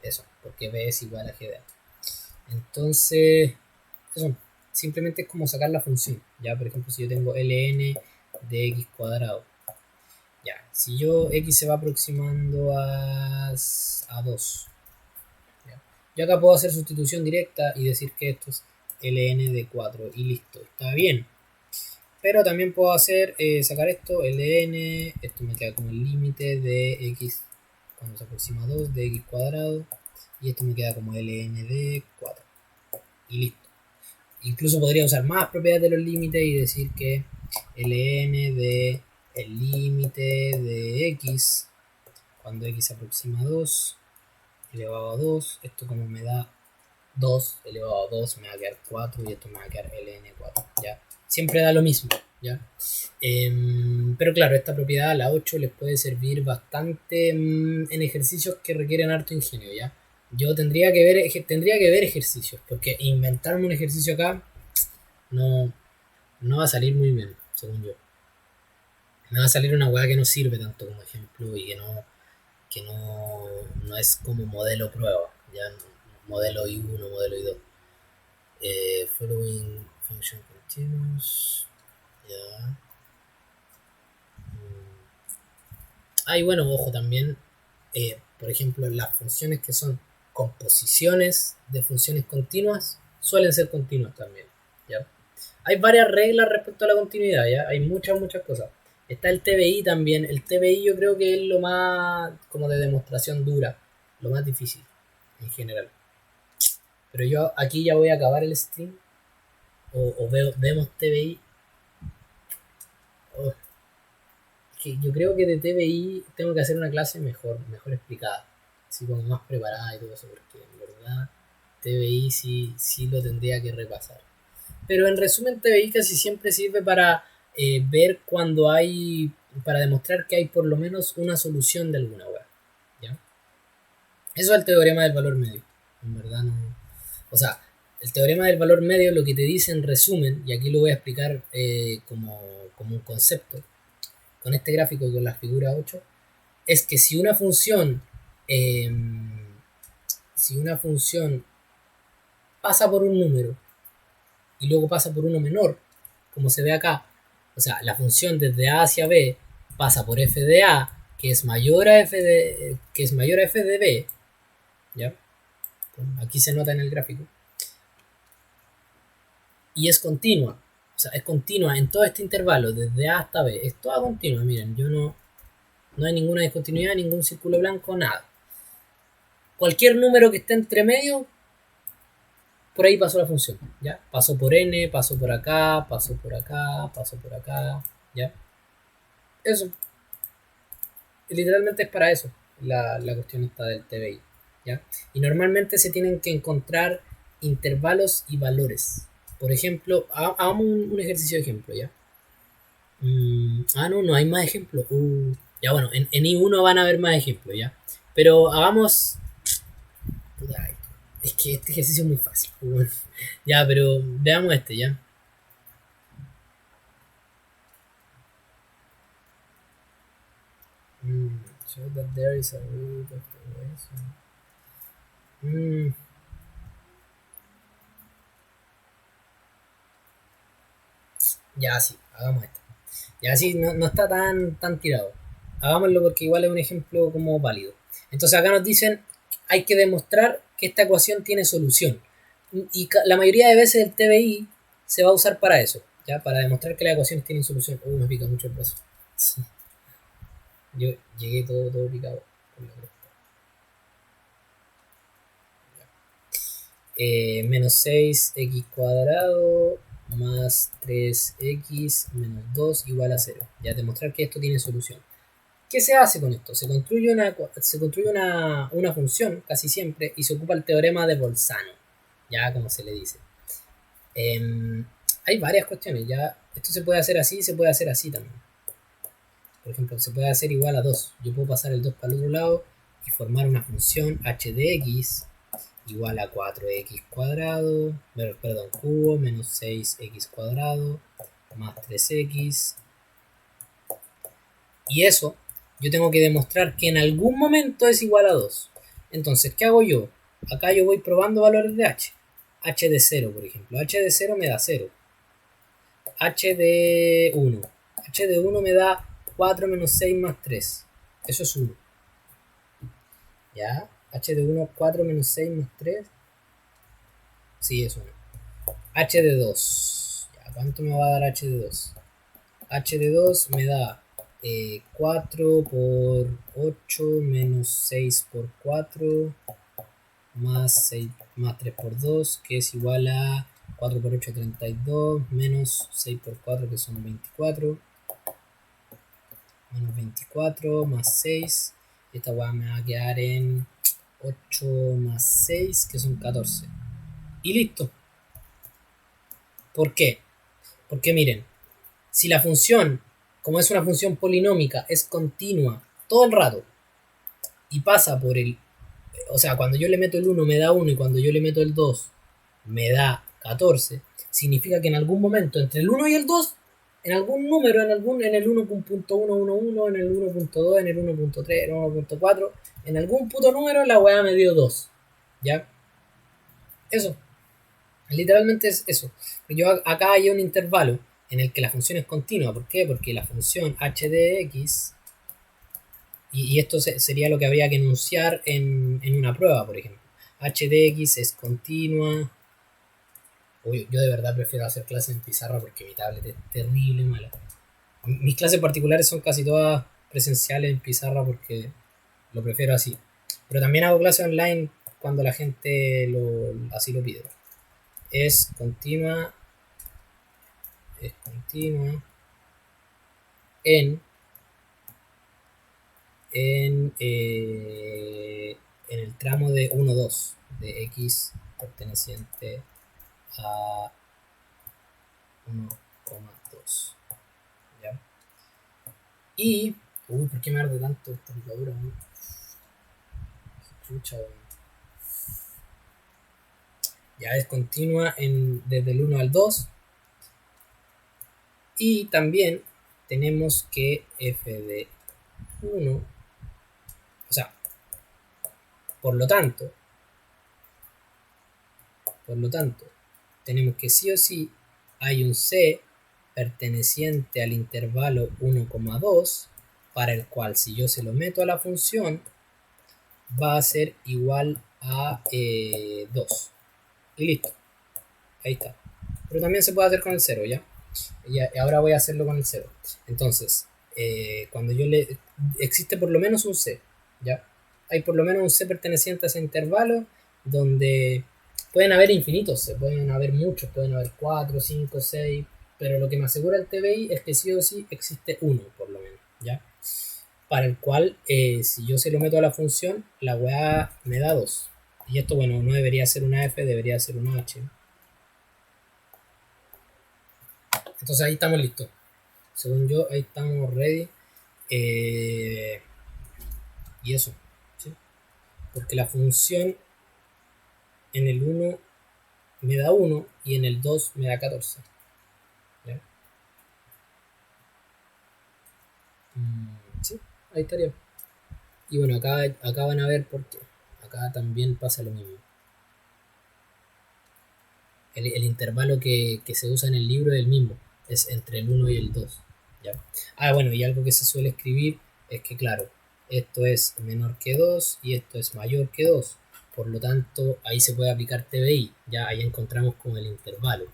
Eso, porque b es igual a g de a. Entonces, eso, simplemente es como sacar la función, ¿ya? Por ejemplo, si yo tengo ln de x cuadrado, ya, si x se va aproximando a 2, ¿ya? Yo acá puedo hacer sustitución directa y decir que esto es ln de 4 y listo, está bien. Pero también puedo hacer, sacar esto, ln, esto me queda como el límite de x cuando se aproxima a 2 de x cuadrado, y esto me queda como ln de 4. Y listo. Incluso podría usar más propiedades de los límites y decir que ln de el límite de x cuando x se aproxima a 2 elevado a 2, esto como me da 2 elevado a 2 me va a quedar 4 y esto me va a quedar ln4, ¿ya? Siempre da lo mismo, ¿ya? Pero claro, esta propiedad, la 8, les puede servir bastante en ejercicios que requieren harto ingenio, ¿ya? Yo tendría que ver ejercicios, porque inventarme un ejercicio acá no, no va a salir muy bien, según yo. Me va a salir una weá que no sirve tanto como ejemplo y que no es como modelo prueba, ya modelo I1, modelo I2. Following function continuous, ya. Y bueno, ojo también, por ejemplo, las funciones que son composiciones de funciones continuas suelen ser continuas también, ¿ya? Hay varias reglas respecto a la continuidad, ¿ya? Hay muchas, muchas cosas. Está el TBI también. El TBI yo creo que es lo más como de demostración dura, lo más difícil en general. Pero yo aquí ya voy a acabar el stream vemos TBI. Oh, que yo creo que de TBI tengo que hacer una clase mejor explicada, así como más preparada y todo eso, porque en verdad TBI sí lo tendría que repasar. Pero en resumen, TBI casi siempre sirve para ver cuando hay, para demostrar que hay por lo menos una solución de alguna web, ¿ya? Eso es el teorema del valor medio. En verdad no. O sea, el teorema del valor medio lo que te dice en resumen, y aquí lo voy a explicar como un concepto, con este gráfico y con la figura 8, es que eh, si una función pasa por un número y luego pasa por uno menor, como se ve acá, o sea, la función desde A hacia B pasa por f de A, que es mayor a f de B, ¿ya? Aquí se nota en el gráfico, y es continua, o sea, es continua en todo este intervalo, desde A hasta B, es toda continua, miren, no hay ninguna discontinuidad, ningún círculo blanco, nada. Cualquier número que esté entre medio, por ahí pasó la función, ¿ya? Pasó por n, pasó por acá, pasó por acá, pasó por acá, ¿ya? Eso, literalmente es para eso la cuestión esta del TBI, ¿ya? Y normalmente se tienen que encontrar intervalos y valores. Por ejemplo, hagamos un ejercicio de ejemplo, ¿ya? No hay más ejemplos. Ya bueno, en I1 van a haber más ejemplos, ¿ya? Pero hagamos... Puta, es que este ejercicio es muy fácil. Bueno. Ya, pero veamos este, ¿ya? Show that there is a root of the equation. Ya, sí, hagamos esto. Ya, sí, no está tan tirado. Hagámoslo porque igual es un ejemplo como válido. Entonces acá nos dicen, hay que demostrar que esta ecuación tiene solución. Y la mayoría de veces el TBI se va a usar para eso, ¿ya? Para demostrar que las ecuaciones tienen solución. Me pica mucho el brazo. Yo llegué todo picado. Menos 6x cuadrado más 3x menos 2 igual a 0. Ya demostrar que esto tiene solución. ¿Qué se hace con esto? Se construye una función casi siempre y se ocupa el teorema de Bolzano, ya como se le dice. Hay varias cuestiones, ya esto se puede hacer así y se puede hacer así también. Por ejemplo, se puede hacer igual a 2. Yo puedo pasar el 2 para el otro lado y formar una función h de x igual a 4x cuadrado, perdón, cubo menos 6x cuadrado más 3x. Y eso yo tengo que demostrar que en algún momento es igual a 2. Entonces, ¿qué hago yo? Acá yo voy probando valores de h. H de 0, por ejemplo. H de 0 me da 0. H de 1. H de 1 me da 4 menos 6 más 3. Eso es 1. ¿Ya? H de 1, 4 menos 6 más 3. Sí, es 1. H de 2. ¿Ya? ¿Cuánto me va a dar H de 2? h de 2 me da 4 por 8 menos 6 por 4 más 6 más 3 por 2, que es igual a 4 por 8, 32, menos 6 por 4, que son 24, menos 24, más 6. Esta hueá me va a quedar en 8 más 6, que son 14. Y listo. ¿Por qué? Porque miren, si la función, como es una función polinómica, es continua todo el rato y pasa por el... O sea, cuando yo le meto el 1 me da 1 y cuando yo le meto el 2 me da 14, significa que en algún momento entre el 1 y el 2, en algún número, en el 1.111, en el 1.2, en el 1.3, en el 1.4, en algún puto número la weá me dio 2. ¿Ya? Eso. Literalmente es eso. Yo acá hay un intervalo en el que la función es continua. ¿Por qué? Porque la función h de x, y esto sería lo que habría que enunciar en una prueba, por ejemplo. H de x es continua. Uy, yo de verdad prefiero hacer clases en pizarra porque mi tablet es terrible mala. Mis clases particulares son casi todas presenciales en pizarra porque lo prefiero así. Pero también hago clases online cuando la gente así lo pide. Es continua en en el tramo de 1,2 de x perteneciente a 1,2. ¿Ya? Y... Uy, ¿por qué me arde tanto esta picadura? Chucha, ya es continua desde el 1 al 2. Y también tenemos que f de 1, o sea, por lo tanto, tenemos que sí o sí hay un c perteneciente al intervalo 1,2 para el cual si yo se lo meto a la función va a ser igual a 2. Y listo. Ahí está. Pero también se puede hacer con el 0, ¿ya? Y ahora voy a hacerlo con el 0. Entonces, cuando yo le... existe por lo menos un c, ¿ya? Hay por lo menos un c perteneciente a ese intervalo donde pueden haber infinitos c, pueden haber muchos, pueden haber 4, 5, 6, pero lo que me asegura el TBI es que sí o sí existe uno, por lo menos, ¿ya? Para el cual, si yo se lo meto a la función, la weá me da 2. Y esto, bueno, no debería ser una f, debería ser una h. Entonces ahí estamos listos. Según yo, ahí estamos ready. Y eso, ¿sí? Porque la función en el 1 me da 1 y en el 2 me da 14. ¿Ya? Sí, ahí estaría. Y bueno, acá van a ver por qué. Acá también pasa lo mismo. El intervalo que se usa en el libro es el mismo. Es entre el 1 y el 2. ¿Ya? Ah, bueno, y algo que se suele escribir es que, claro, esto es menor que 2 y esto es mayor que 2. Por lo tanto, ahí se puede aplicar TBI. Ya ahí encontramos con el intervalo.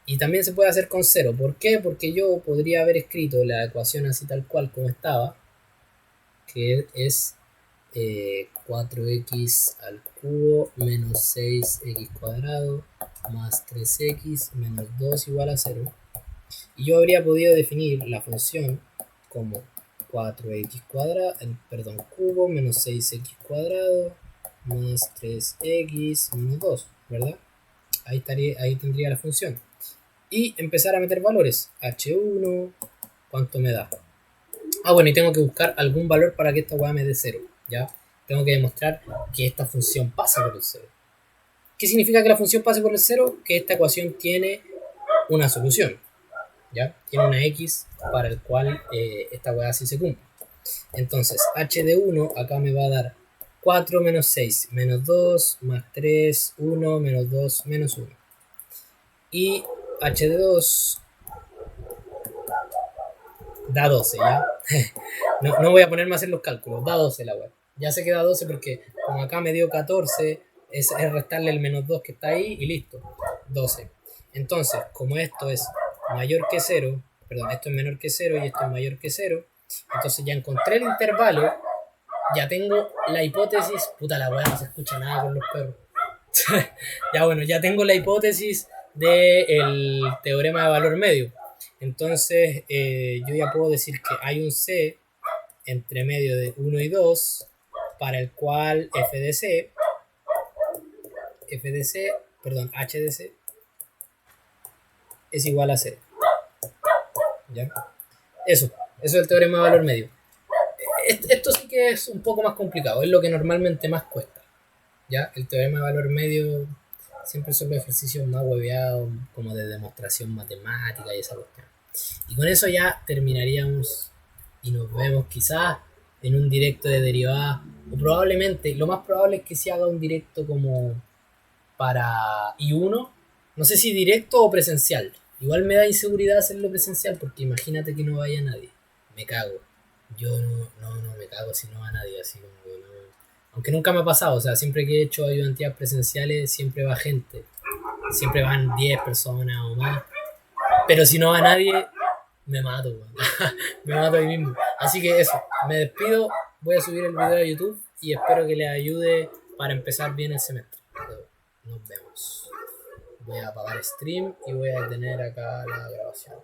Y también se puede hacer con 0. ¿Por qué? Porque yo podría haber escrito la ecuación así tal cual como estaba, que es 4x al cubo menos 6x cuadrado más 3x menos 2 igual a 0. Y yo habría podido definir la función como 4x cuadrado, perdón, cubo menos 6x cuadrado más 3x menos 2, ¿verdad? Ahí tendría la función. Y empezar a meter valores. H1, ¿cuánto me da? Ah, bueno, y tengo que buscar algún valor para que esta weá me dé 0, ¿ya? Tengo que demostrar que esta función pasa por el 0. ¿Qué significa que la función pase por el 0? Que esta ecuación tiene una solución, ¿ya? Tiene una x para el cual esta weá sí se cumple. Entonces, h de 1 acá me va a dar 4 menos 6 menos 2 más 3, 1 menos 2 menos 1. Y h de 2 da 12, ¿ya? No voy a ponerme a hacer los cálculos, da 12 la web. Ya sé que da 12 porque como acá me dio 14, es restarle el menos 2 que está ahí y listo, 12. Entonces, como esto es mayor que 0, perdón, esto es menor que cero y esto es mayor que cero. Entonces ya encontré el intervalo, ya tengo la hipótesis, puta la weá, no se escucha nada con los perros. Ya bueno, ya tengo la hipótesis del teorema de valor medio. Entonces yo ya puedo decir que hay un C entre medio de 1 y 2 para el cual perdón, h de c es igual a 0. ¿Ya? Eso es el teorema de valor medio. Esto sí que es un poco más complicado, es lo que normalmente más cuesta. ¿Ya? El teorema de valor medio siempre son los ejercicios más hueveados, como de demostración matemática y esa cuestión. Y con eso ya terminaríamos y nos vemos quizás en un directo de derivadas, o probablemente, lo más probable es que se haga un directo como para I1, no sé si directo o presencial. Igual me da inseguridad hacerlo presencial porque imagínate que no vaya nadie. Me cago. Yo no me cago si no va nadie, así como que no. Aunque nunca me ha pasado, o sea, siempre que he hecho ayudantías presenciales siempre va gente. Siempre van 10 personas o más. Pero si no va nadie, me mato, weón. Me mato ahí mismo. Así que eso, me despido, voy a subir el video a YouTube y espero que les ayude para empezar bien el semestre. Nos vemos. Voy a apagar stream y voy a detener acá la grabación.